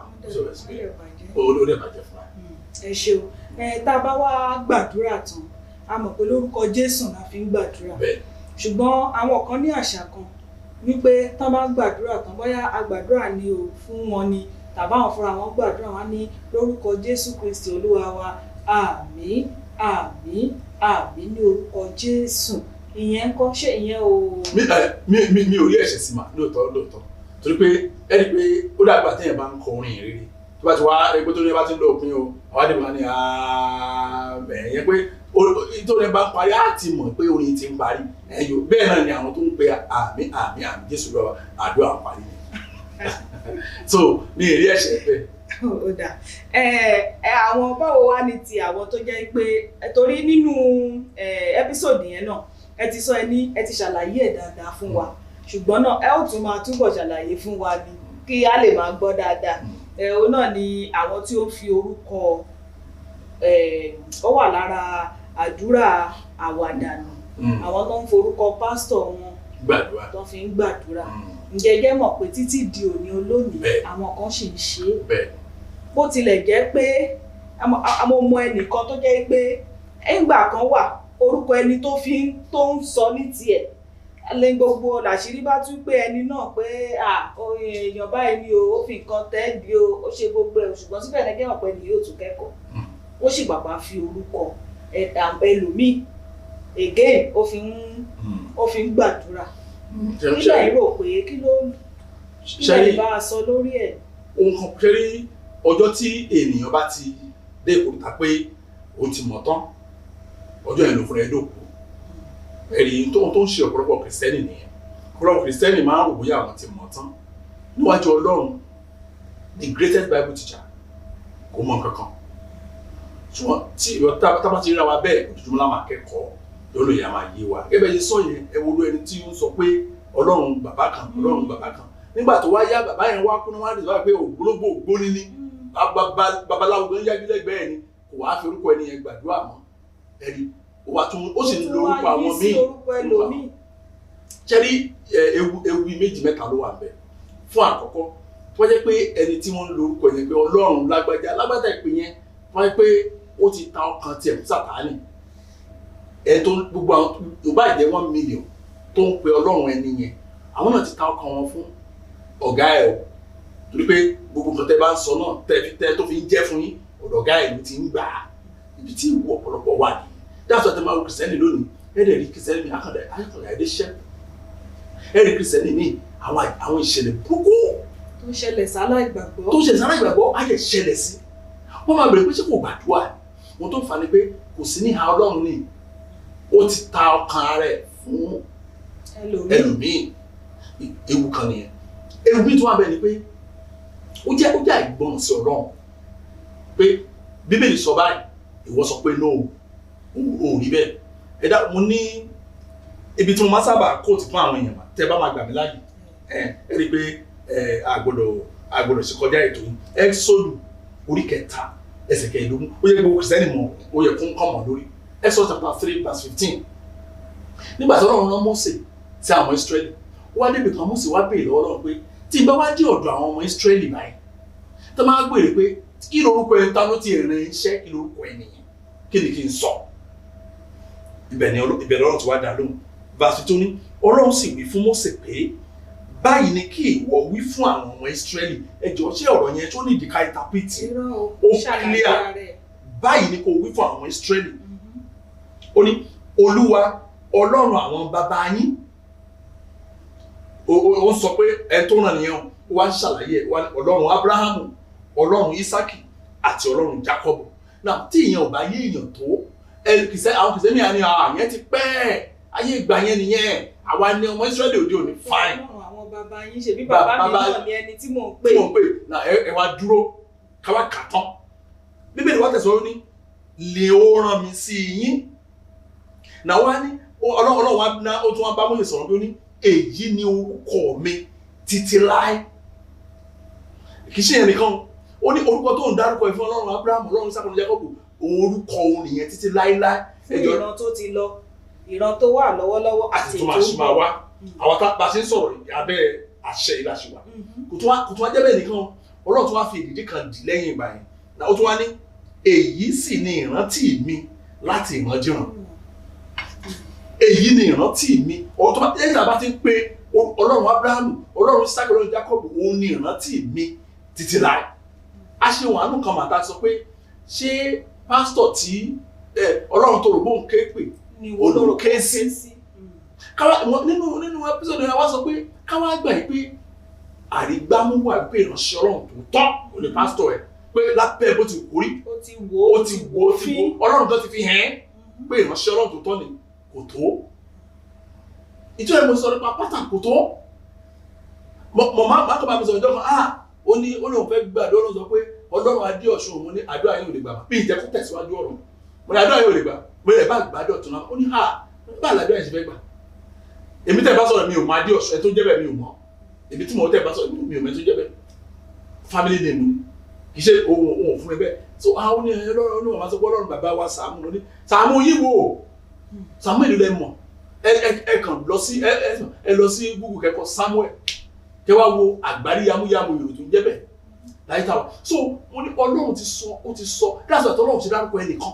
ó dẹ̀ bàjẹ́ fún wa. ẹ ṣeun tá a bá wá gbàdúrà tán a mọ̀ pé lórúkọ Jésù la fi ń gbàdúrà ṣùgbọ́n àwọn kan ní àṣà kan wípé tán bá gbàdúrà tán bóyá agbàdúrà ni o fún wọn ni tàbí àwọn fúnra wọn gbàdúrà wọn ní lórúkọ Jésù Kristi Olúwa wa àmín àmín àmín ní orúkọ Jésù ìyẹn ń kọ́ ṣé ìyẹn o. mi ò rí ẹ̀ṣẹ̀ sí ma lóòótọ́ torí pé ẹni pé ó dàgbà téèyàn bá ń kọ orin ìrírí tó bá ti wá ẹgbẹ́ tó ní bá ti ń lọ òpin o àwọn àdìbò ní ẹ̀yẹn pé tó ní bá ń parí á ti mọ̀ pé orin ti ń parí ẹ̀yọ bẹ́ẹ̀ náà ni àwọn tó ń pe àmín àmín àmín Jésù lọ àdúrà parí ni so ní ìrí ẹ̀ṣẹ̀ bẹ́ẹ̀. ó dà àwọn báwo wá ní ti àwọn tó jẹ́ pé torí nínú ẹ́písòdì yẹn náà ẹ ti sọ ẹ ti ṣàlàyé ẹ̀ dáadáa fún wa ṣùgbọ́n náà ẹ ó tún máa túbọ̀ ṣàlàyé fún wa ni kí a lè máa gbọ́ dáadáa òun náà ni àwọn tí ó ń fi orúkọ ó wà lára àdúrà àwàdànù àwọn tó ń forúkọ pásítọ̀ wọn gbàdúrà tó fi ń gbàdúrà ǹjẹ́ mọ̀ pé títí di òní olónìí àwọn kan sì ń ṣe é bó tilẹ̀ jẹ́ pé àmọ́ ọmọ ẹnìkan tó jẹ́ pé ẹ̀ǹgbà kan wà orúkọ ẹni tó ń sọ ní tiẹ̀ lẹ́yìn gbogbo làṣírí bá tún pé ẹni náà pé èèyàn báyìí ni ó fi nǹkan tẹ́ bí ó ṣe gbogbo ẹ̀ ṣùgbọ́n síbẹ̀ ní kẹ́wọ̀n pé ni yóò tún kẹ́kọ̀ọ́ ó sì bàbá fi orúkọ ẹlòmíì again ó fi ń gbàdúrà nígbà yìí rò pé kí ló lè bá a sọ lórí ẹ̀. ohun kan ṣe rí ọjọ́ tí ènìyàn bá ti dé ìkòríta pé ó ti mọ̀ tán ọjọ́ yẹn ló fúnra ẹ̀ dòkú ẹ̀rí tó ń ṣe ọ̀pọ̀lọpọ̀ kìrìsìtẹ́nì nìyẹn ọ̀pọ̀lọpọ̀ kìrìsìtẹ́nì máa ń rò bóyá àwọn ti mọ̀ tán níwájú Ọlọ́run the greatest Bible teacher kò mọ̀ nǹkan kan ṣùgbọ́n tí tábà ti rí ra wa bẹ́ẹ̀ ojoojúmọ́ la máa kẹ́kọ̀ọ́ lọ́lọ́ yẹn a máa yé wa gẹ́gẹ́ bẹ́ẹ̀ sọ yẹn ẹ wo ló ẹni tí ó ń sọ pé Ọlọ́run bàbá kan Ọlọ́run bàbá kan nígbà tó wá yá bàbá yẹn wá kú ní wọ́n á dì sọ́wọ́ pé ògbólógbò ògbóni ní babaláwo tó ń yájú lẹ́gbẹ̀ẹ́ ni kò wá fi orúkọ ẹni yẹn gbàdúrà mọ́ ẹni ó sì ń lo orúkọ àwọn míì ṣẹ́rí ewu méjì mẹ́ta ló wà bẹ́ẹ̀ fún àkọ́kọ́ tó jẹ́ pé ẹni tí wọ́n ń lo orúkọ yẹn pé Ọlọ́run lágbájá ìpè yẹn wọ́n jẹ́ pé ó ti ta ọkàn tiẹ̀ fún Sátánì ẹ̀ tó gbogbo àwọn tó bá jẹ́ 1 million tó ń pe Ọlọ́run ẹni yẹn àwọn náà ti ta ọkàn wọn fún ọ̀gá ẹ̀ o torí pé gbogbo nǹkan tẹ́ bá ń sọ náà tẹ́ tó fi ń jẹ́ fún yín ọ̀dọ̀ ọ̀gá ẹ̀ ló ti ń gbà á ibi tí ìwọ ọ̀pọ̀lọpọ̀ wà ní dáàtú àti máa wo kìrìsìtẹ́nì lónìí ẹ̀rẹ̀ rí kìrìsìtẹ́nì mi àkàndá ẹ̀dẹ́ ṣẹ́ ẹ̀rẹ̀ kìrìsìtẹ́nì mi àwọn ìṣẹ̀lẹ̀ burúkú tó ń ṣẹlẹ̀ sálá ìgbàgbọ́ á yẹ ṣẹlẹ̀ sí wọ́n máa bẹ̀rẹ̀ pé ṣé kò gbàdúrà wọn tó fà ní pé kò sí ní ìhà Ọlọ́run ni ó ti ta ọkàn rẹ̀ fún ẹlòmíì ewu kan nìyẹn ewu bí tó wà bẹ́ẹ̀ ni pé ó jẹ́ àìgbọràn sí Ọlọ́run pé Bíbélì sọ báyìí ìwọ sọ pé no ò rí bẹ́ẹ̀ ẹ̀dá mo ní ibi tí mo máa sábà kóòtù fún àwọn èèyàn tẹ́ bá máa gbà mí láàyè ẹ rí i pé àgbọ̀dọ̀ sí kọjá ètò yìí Ẹ́kísódù orí 3 ẹsẹ̀ 15 ó yẹ gbogbo kìrìsìtẹ́nì mọ̀ ó yẹ fún kọ́mọ̀ lórí Ẹ́kísódù chapter 3 verse 15 nígbà tí Ọlọ́run rán Mósè sí àwọn Ísírẹ́lì wá débi kan Mósè wá béèrè lọ́wọ́ Ọlọ́run pé tí n bá wá dé ọ̀dọ̀ àwọn ọmọ Ísírẹ́lì báyìí tó máa gbèrè pé kí lorúkọ ẹ̀ ta ló ti rìn iṣẹ́ kí lorúkọ ẹ̀ nìyẹn kí ni kí n sọ ìbẹ̀rẹ̀ Ọlọ́run ti wá dá lóhùn verse 2 ní Ọlọ́run sì wí fún Mósè pé báyìí ni kí ìwọ wí fún àwọn ọmọ Ísírẹ́lì ẹjọ́ ṣé ọ̀rọ̀ yẹn tó ní ìdíkà ìtàpìtì ó clear báyìí ni kò wí fún àwọn ọmọ Ísírẹ́lì ó ní Olúwa Ọlọ́run àwọn bàbá yín ó sọ pé ẹ tó ràn nìyẹn ó wá ń ṣàlàyé Ọlọ́run Ábúráhámù Ọlọ́run Ísákì àti Ọlọ́run Jákọ́bù náà tí ìyẹn ò bá yé èèyàn tó àwọn kìsẹ́nì àní àyẹn ti pẹ́ ayé ìgbà yẹn nìyẹn àwa ni ọmọ Ísírẹ́lì òde òní fine bàbá yín ṣe bí bàbá mi náà ni ẹni tí mò ń pè. náà ẹ wá dúró káwá kà tán Bíbélì wá tẹ̀sán ní lè ó rán mi sí yín náà wá ní Ọlọ́run wá ná ó tún wá bá Mósè sọ̀rọ̀ bí ó ní èyí ni orúkọ mi títí láé kì í ṣe ẹnìkan ó ní orúkọ tó ń dárúkọ ìfún Ọlọ́run Ábúráhámù Ọlọ́run Ísákì Ọlọ́run Jákọ́bù orúkọ òun nìyẹn títí láéláé. ìran tó ti lọ ìran tó wà lọ́wọ́lọ́wọ́ àti tó máa ṣe máa wá àwọn tá a ṣe ń sọ̀rọ̀ abẹ́ àṣẹ ìlàṣìwà kò tún wá jẹ́ bẹ́ẹ̀ nìkan Ọlọ́run tún wá fi ìdí kan dì lẹ́yìn ìgbà yẹn náà ó tún wá ní èyí sì ni ìrántí mi láti ìrandíran èyí ni ìrántí mi ọ̀rọ̀ tó bá tẹ́lẹ̀ tí a bá ti ń pe Ọlọ́run Ábúráhámù Ọlọ́run Ísákì Ọlọ́run Jákọ́bù òun ni ìrántí mi títí láì a ṣe wọn àánú kan màtá sọ pé ṣé pásítọ̀ tí Ọlọ́run tó rò bóun ké pè olóró ké sí nínú ẹpísọ̀dù yẹn wá sọ pé káwá gbà yìí pé àrígbámú wà pé ìránṣẹ́ Ọlọ́run tó tọ́ òní pásítọ̀ ẹ̀ pé lápẹ́ bó ti kórí ó ti wò Ọlọ́run tó ti fi hàn pé ìránṣẹ́ Ọlọ́run tó tọ́ ni kò tó ìjọ ẹ̀ mo sọ nípa pátá kò tó mọ̀ máa kọ́ bá mi sọ ìjọ kan ó ní olóhùn fẹ́ gbàdúrà Ọlọ́run sọ pé Ọlọ́run Adéọ̀ṣun òun ní àdúrà yín ò lè gbà bí ìjẹ́ kó tẹ̀síwájú ọ̀rọ̀ mo ní àdúrà yín ò lè gbà mo lè bá gbàdúrà tó náà ó ní bá àlàdúrà yín ṣe fẹ́ gbà èmi tẹ́ bá sọ̀rọ̀ mi ò mọ Adéọ̀ṣun ẹ tó jẹ́ bẹ́ẹ̀ mi ò mọ̀ èmi tí mo tẹ́ bá sọ̀rọ̀ mi ò mọ̀ ẹ tó jẹ́ bẹ́ẹ̀ family name ni kì í ṣe ohun fún mi bẹ́ẹ̀ so àwọn ní Ọlọ́run máa sọ pé Ọlọ́run bàbá wa Sàámú ló ní Sàámú yìí wò Sàámú ìlú lẹ mọ̀ ẹ kàn lọ sí ẹ lọ sí Google kẹ́kọ̀ọ́ Samuel kẹ́ wá wo àgbárí yamuyamu yorùbá tó ń jẹ́ bẹ́ẹ̀ láyé táwa so mo ní Ọlọ́run ti sọ that's why Ọlọ́run ti dárúkọ ẹnìkan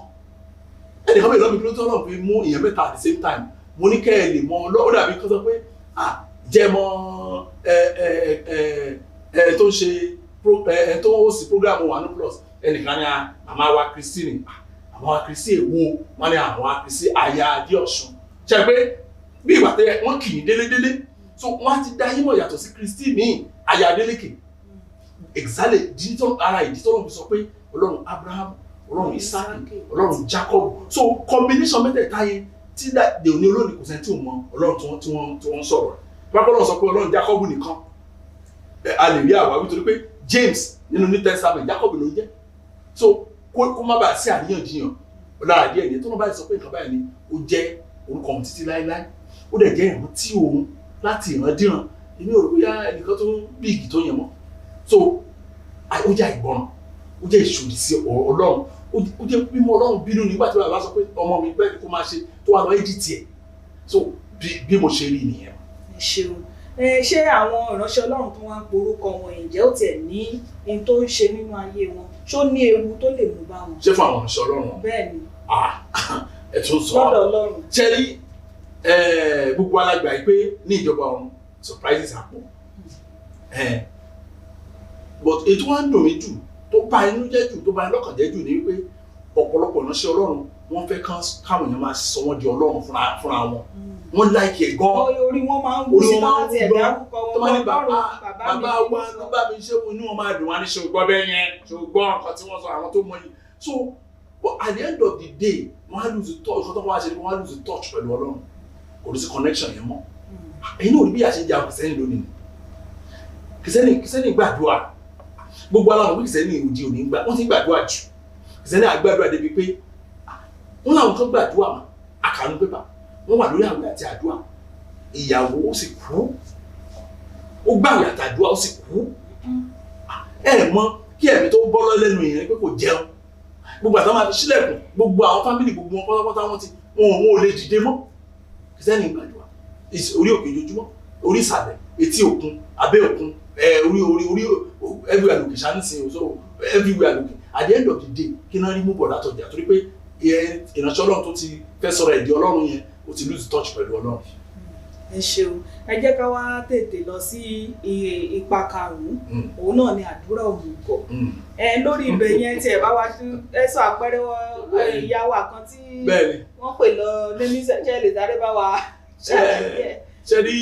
bẹ́ẹ̀ lọ́mí kí ló tó Ọlọ́run fi mú èèyàn mẹ́ta at the same time mo ní kẹ́ ẹ lè mọ Ọlọ́run ó dàbí kí wọ́n sọ pé jẹ́ mọ́ tó ń ṣe tó ń host program One Plus ẹnìkan ní àmà wa Christine àwọn akirisi èwo wọn ní àwọn akirisi àyà Adéọ̀ṣun ṣe pé bí ìgbà tẹ wọn kì í délédélé so wọn ti dá yín mọ̀ yàtọ̀ sí Kristi ní àyà Adélékè exactly ara ìdí tó lọ́n fi sọ pé Ọlọ́run Abraham Ọlọ́run Ísákì Ọlọ́run Jacob so combination mẹ́tẹ̀ẹ̀ta yẹn tí dè òní olóòní kò sẹ́ni tí ò mọ Ọlọ́run tí wọ́n sọ̀rọ̀ pápá Ọlọ́run sọ pé Ọlọ́run Jacob nìkan a lè rí àwa wí torí pé James nínú New Testament Jacob ló ń jẹ́ so kó má bàa sí àríyànjiyàn lára díẹ̀ ní tó náà báyìí sọ pé nǹkan báyìí ni ó jẹ́ orúkọ ohun títí láéláé ó dẹ̀ jẹ́ ìrántí òun láti ìrandíran èmi ò rò bóyá ẹnìkan tó ń bí igi tó yẹn mọ́ so ó jẹ́ àìgbọràn ó jẹ́ ìṣòdì sí Ọlọ́run ó jẹ́ mímú Ọlọ́run bínú nígbà tí bàbá sọ pé ọmọ mi bẹ́ẹ̀ ni kó máa ṣe tó wà lọ éjìtì ẹ̀ so bí mo ṣe rí nìyẹn. ẹ ṣeun ṣé àwọn ìránṣẹ́ Ọlọ́run tó wá ń porúkọ wọn ǹjẹ́ ó tiẹ̀ ní ohun tó ń ṣe nínú ayé wọn ṣó ní ewu tó lè mú bá wọn. ṣé fún àwọn ìránṣẹ́ Ọlọ́run. bẹ́ẹ̀ ni. ẹ tún sọ lọ́dọ̀ Ọlọ́run. ṣẹ́rí gbogbo alágbà yìí pé ní ìjọba ọ̀run surprises àpò but ètò wọn ń dùn mí jù tó bá inú jẹ́ jù tó bá inú lọ́kàn jẹ́ jù ní wípé ọ̀pọ̀lọpọ̀ ìránṣẹ́ Ọlọ́run wọ́n fẹ́ káwọn èèyàn máa sọ wọ́n di Ọlọ́run fúnra wọn wọ́n láìkì ẹ̀ gan. orí wọn máa ń wú sí láti ẹ̀dá púpọ̀ wọn máa ń bàbá wa ló bá mi ṣe inú wọn máa dùn wá ní ṣògbọ́n bẹ́ẹ̀ yẹn ṣògbọ́n nǹkan tí wọ́n sọ àwọn tó mọ yìí. So but at the end of the day wọ́n á lose touch nǹkan tó wọ́n á ṣe wọ́n á lose touch pẹ̀lú Ọlọ́run kò ní sí connection yẹn mọ́. èyí náà ò ní bí àṣẹ jà kìsẹ́nì lónìí kìsẹ́nì gbàdúrà gbogbo aláwọ̀ kìsẹ́nì òdì òní gbà wọ́n ti gbàdúrà jù kìsẹ́nì àgbàdúrà débi pé wọ́n làwọn tó gbàdúrà mà àkànú pépà wọ́n wà lórí àwẹ̀ àti àdúrà ìyàwó ó sì kú ó gbàwẹ̀ àti àdúrà ó sì kú ẹ mọ̀ kí ẹ̀mí tó bọ́ lẹ́nu ìyẹn pé kò jẹun gbogbo àtàwọn àti sílẹ̀kùn gbogbo àwọn fámìlì gbogbo wọn pátápátá wọn ò lè dìde mọ́ kìsẹ́nì gbàdúrà orí òkè ojoojúmọ́ orí ìsàlẹ̀ etí òkun abẹ́ òkun orí everywhere lókè ṣánísìn so everywhere lókè at the end of the day kí náà rí mú bọ̀ látọjà torí pé ìránṣẹ́ Ọlọ́run tó ti fẹ́ sọ̀rọ̀ ẹ̀dí Ọlọ́run yẹn ó ti lose touch pẹ̀lú Ọlọ́run. ẹ ṣeun ẹ jẹ́ ká wá tètè lọ sí ipa karùn-ún òun náà ni àdúrà òmùgọ̀ lórí ibẹ̀ yẹn tí ẹ bá wá ẹ sọ àpẹẹrẹ ìyàwó kan tí wọ́n pè lọ lẹ́ni ṣẹ́ lè sáré bá wa ṣàlàyé ẹ̀. ṣe rí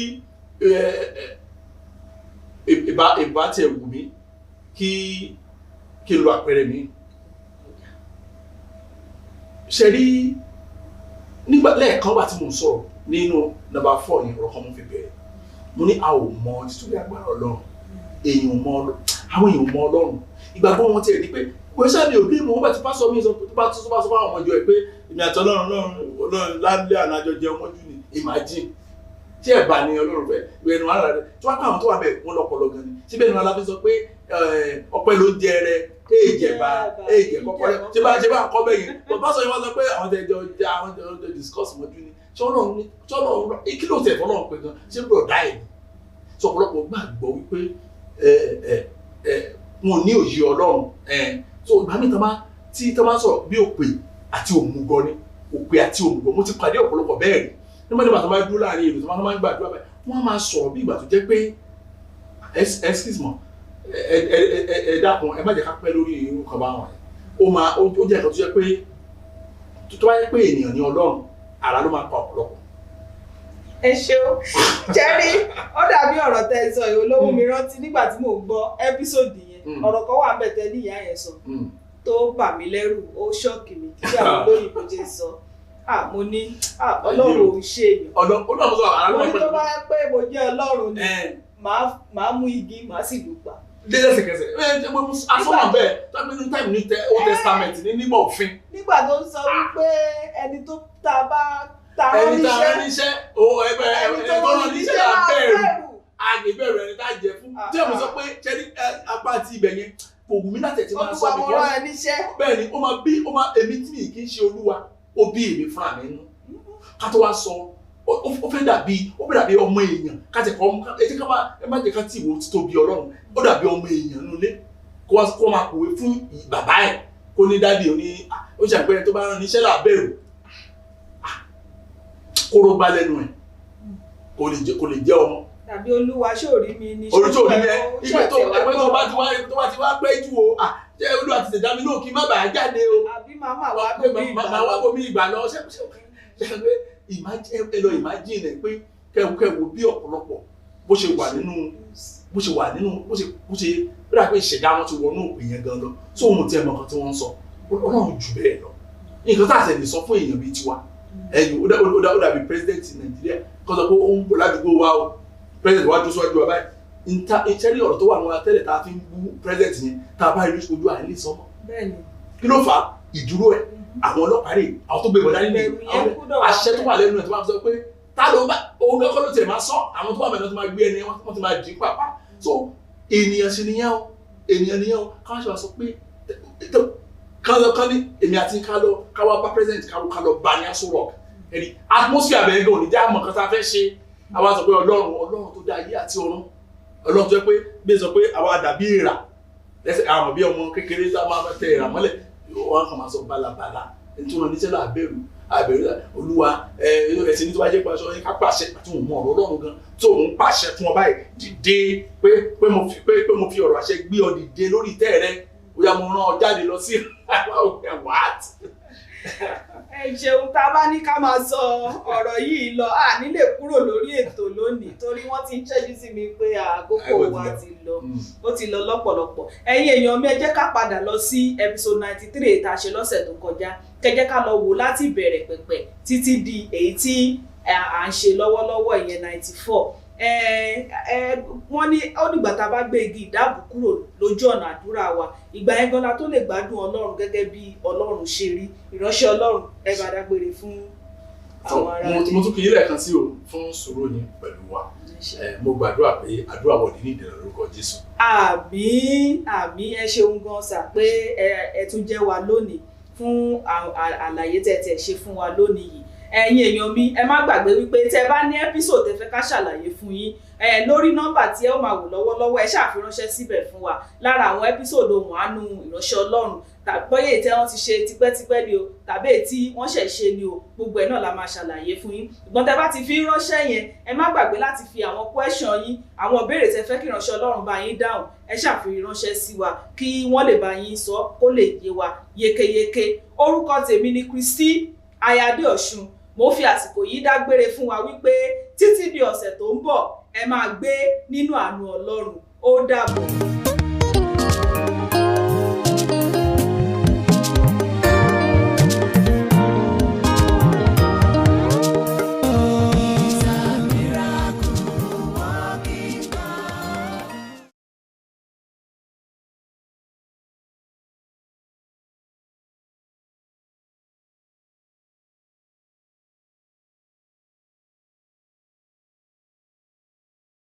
ìbá tiẹ̀ wù mí kí n lo àpẹẹrẹ mi ṣe rí nígbà lẹ́ẹ̀kan bá tí mo sọ̀rọ̀ nínú nọ́mbà 4 yẹn ọ̀rọ̀ kan mo fi bẹ̀rẹ̀ mo ní a ò mọ títóbi agbára Ọlọ́run àwọn èèyàn mọ Ọlọ́run ìgbàgbọ́ wọn tiẹ̀ ní pé wọ́n ṣáàbì òbí mọ̀ wọ́n bá ti pásọ mi sọ tó bá sọ fáwọn ọmọ ìjọ ẹ̀ pé èmi àti Ọlọ́run lálẹ́ ànájọ jẹ ọmọ jù ní imagine tí ẹ̀ bá ní Ọlọ́run fẹ́ ìwẹ̀nu ara rẹ̀ tí wọ́n káwọn tó wà bẹ́ẹ̀ wọ́n lọ́pọ̀lọ́ gan ni síbẹ̀ ni wọn aláfi sọ pé ọpẹ́ ló jẹ rẹ èèjẹ̀ kọ́kọ́ rẹ̀ ṣé bá kọ́ bẹ́ẹ̀ yẹn bọ́ bá sọ yẹn wọ́n sọ pé àwọn tẹ̀jọ jẹ àwọn tẹ̀jọ discuss mọ́jú ni ṣọ́nà kí ló tẹ̀ fọ́nà pé gan ṣé ló dá ẹ̀ ni sọ ọ̀pọ̀lọpọ̀ gbàgbọ́ wípé wọn ò ní òye Ọlọ́run so ìgbà mi tí tọ́ bá sọ̀rọ̀ bí òpè àti òmùgọ̀ ni òpè àti òmùgọ̀ mo ti pàdé ọ̀pọ̀lọpọ̀ bẹ́ẹ̀ rí nígbà tó bá dúró láàrin èrò tó máa ń gbàdúrà bẹ́ẹ̀ wọ́n máa sọ̀rọ̀ bí ìgbà tó jẹ́ pé excuse me ẹ dákun ẹ má jẹ́ ká pẹ́ lórí irú kan bá wọn ó jẹ́ ẹ̀kan tó jẹ́ pé tó bá yẹ pé ènìyàn ní Ọlọ́run ara ló máa pa ọ̀pọ̀lọpọ̀. ẹ ṣeun jẹ́rí ó dàbí ọ̀rọ̀ tẹ́ ẹ sọ yìí olówó mi rántí nígbà tí mò ń gbọ́ ẹ́písòdì yẹn ọ̀rọ̀ kan wà bẹ̀ tẹ́ ní ìyá yẹn sọ tó bà mí lẹ́rù ó ṣọ́ọ̀kì mi kí àwọn olóyìnbó jẹ́ sọ mo ní Ọlọ́run ò ṣe èèyàn mo ní tó bá yẹ pé mo jẹ́ Ọlọ́run ni màá mú igi màá sì lù pa. lẹ́sẹ̀kẹsẹ̀ asọ́nà bẹ́ẹ̀ tọ́pẹ́ ní táìmù ní Old Testament ní nígbà òfin. nígbà tó ń sọ wípé ẹni tó ta rán níṣẹ́ ẹni tó rán níṣẹ́ là bẹ̀rù àgbẹ̀bẹ̀rù ẹni tá jẹ fún tí èmi sọ pé ṣẹ́ni apá àti ibẹ̀ yẹn kò wù mí láti ẹ̀ tí máa sọ mi bẹ́ẹ̀ ni ó máa èmi tí mi kì í ṣe Olúwa ó bí èmi fúnra mi nú ká tó wá sọ ó fẹ́ dàbí ọmọ èèyàn káti kọ́ ẹtí ká ẹ má jẹ́ ká tí ìwò títóbi Ọlọ́run ó dàbí ọmọ èèyàn nulẹ̀ kó máa kòwé fún bàbá ẹ̀ kó ní dádì ó ní ó ṣe àpẹẹrẹ tó bá rán níṣẹ́ làbẹ̀rù kóró gbá lẹ́nu ẹ̀ kò lè jẹ́ ọmọ. tàbí Olúwa ṣòrí mi ní ṣòrí mi ẹ ìgbẹ́ tó bá ti wá pẹ́ jù o ṣé Olúwa ti tẹ̀dá mi náà kí má bàa jáde o àbí màmá wa bómi ìgbà lọ ṣe imagine pé kẹwò bí ọ̀pọ̀lọpọ̀ bó ṣe rà pé ìṣẹ̀dá wọn ti wọnú òpin yẹn gan lọ tó ohun tí ẹ mọ̀ kan tí wọ́n ń sọ Ọlọ́run jù bẹ́ẹ̀ lọ nǹkan tá a ṣe lè sọ fún èèyàn bíi tiwa ẹ̀yìn ó dàbí president Nàìjíríà kọ́ sọ pé ó ń bọ̀ ládùúgbò wa o president wa dúró síwájú wa báyìí ìtẹ́rí ọ̀rọ̀ tó wà nínú atẹ́lẹ̀ tá a fi ń bú president yẹn tá a bá rí ojú àìlè sọmọ kí ló fà á ìdúró ẹ̀ àwọn ọlọ́pàá rè àwọn tó gbé ìbọn dání nìyẹn àṣẹ tó wà lẹ́nu ẹ̀ tó máa sọ pé tá ló bá òun kẹ́kọ́ ló tiẹ̀ máa sọ àwọn tó wà mẹ́ta tó máa gbé ẹni wọ́n ti máa dì í pàpà so ènìyàn sì nìyẹn o káwọn ṣe wá sọ pé kán ní èmi àti káwá bá president ká lọ bá ní Aso Rock ẹni atmosphere bẹ̀rẹ̀ gan oníjà àmọ̀ kan tá a fẹ́ ṣe àwa sọ pé Ọlọ́run tó dá ayé àti ọ̀run Ọlọ́run tó yẹ pé bí sọ pé àwa dàbí èèrà lẹ́sẹ̀ àwọn bí ọmọ kékeré tá a máa tẹ èèrà mọ́lẹ̀ wọn kàn máa sọ balabala ẹni tó rán níṣẹ́ là àbẹ̀rù olúwa ẹ̀sìn ní tó bá jẹ́ pàṣẹ ọ̀yẹ́ ká pàṣẹ àti òun mọ̀ ọ̀rọ̀ ọlọ́run gan tó òun pàṣẹ fún ọ báyìí dìde pé mo fi ọ̀rọ̀ àṣẹ gbé ọ dìde lórí ìtẹ́ rẹ bóyá mo rán ọ jáde lọ sí what. ẹ ṣeun tá a bá ní ká máa sọ ọ̀rọ̀ yìí lọ a nílè kúrò lórí ètò lónìí torí wọ́n ti ń ṣẹ́jú sí mi pé àkókò wa ti lọ ó ti lọ lọ́pọ̀lọpọ̀ ẹ̀yin èèyàn mi ẹ jẹ́ ká padà lọ sí episode 93 tá a ṣe lọ́sẹ̀ tó kọjá kẹjẹ́ ká lọ wò láti ìbẹ̀rẹ̀ pẹ̀pẹ̀ títí di èyí tí à ń ṣe lọ́wọ́lọ́wọ́ ìyẹn 94 wọ́n ní ó dìgbà tá a bá gbé igi ìdáàbò kúrò lójú ọ̀nà àdúrà wa ìgbà yẹn gan la tó lè gbádùn ọlọ́run gẹ́gẹ́ bí ọlọ́run ṣe rí ìránṣẹ́ ọlọ́run ẹ bá dágbére fún àwọn ará rẹ̀. mo tún kì í lẹ́ẹ̀kan sí o fún sùúrù yín pẹ̀lú wa mo gbàdúrà pé àdúrà wọ̀ ní ìdènà lórúkọ Jésù. àmín ẹ ṣeun gan sà pé ẹ tún jẹ́ wa lónìí fún àlàyé tẹ̀tẹ̀ ṣe fún wa lónìí yìí ẹ̀yin èèyàn mi ẹ má gbàgbé wípé tẹ́ bá ní episode tẹ́ fẹ́ ká ṣàlàyé fún yín lórí nọ́mbà tí ẹ ó máa wò lọ́wọ́lọ́wọ́ ẹ ṣàfiránṣẹ́ síbẹ̀ fún wa lára àwọn episode ohun àánú ìránṣẹ́ Ọlọ́run bóyá èyí tí wọ́n ti ṣe tipẹ́tipẹ́ ni o tàbí èyí tí wọ́n ṣẹ̀ ṣe ni o gbogbo ẹ̀ náà la máa ṣàlàyé fún yín ṣùgbọ́n tẹ́ bá ti fi ránṣẹ́ yẹn ẹ má gbàgbé láti fi àwọn question yín àwọn ìbéèrè tẹ́ fẹ́ kí ìránṣẹ́ Ọlọ́run bá yín dáhùn ẹ ṣàfiránṣẹ́ sí wa kí wọ́n lè bá yín sọ kó lè yé wa yékéyéké orúkọ tèmi ni Kristi Ayáde Ọ̀ṣun mo fi àsìkò yìí dágbére fún wa wípé títí di ọ̀sẹ̀ tó ń bọ̀ ẹ máa gbé nínú àánú Ọlọ́run ó dàbọ̀.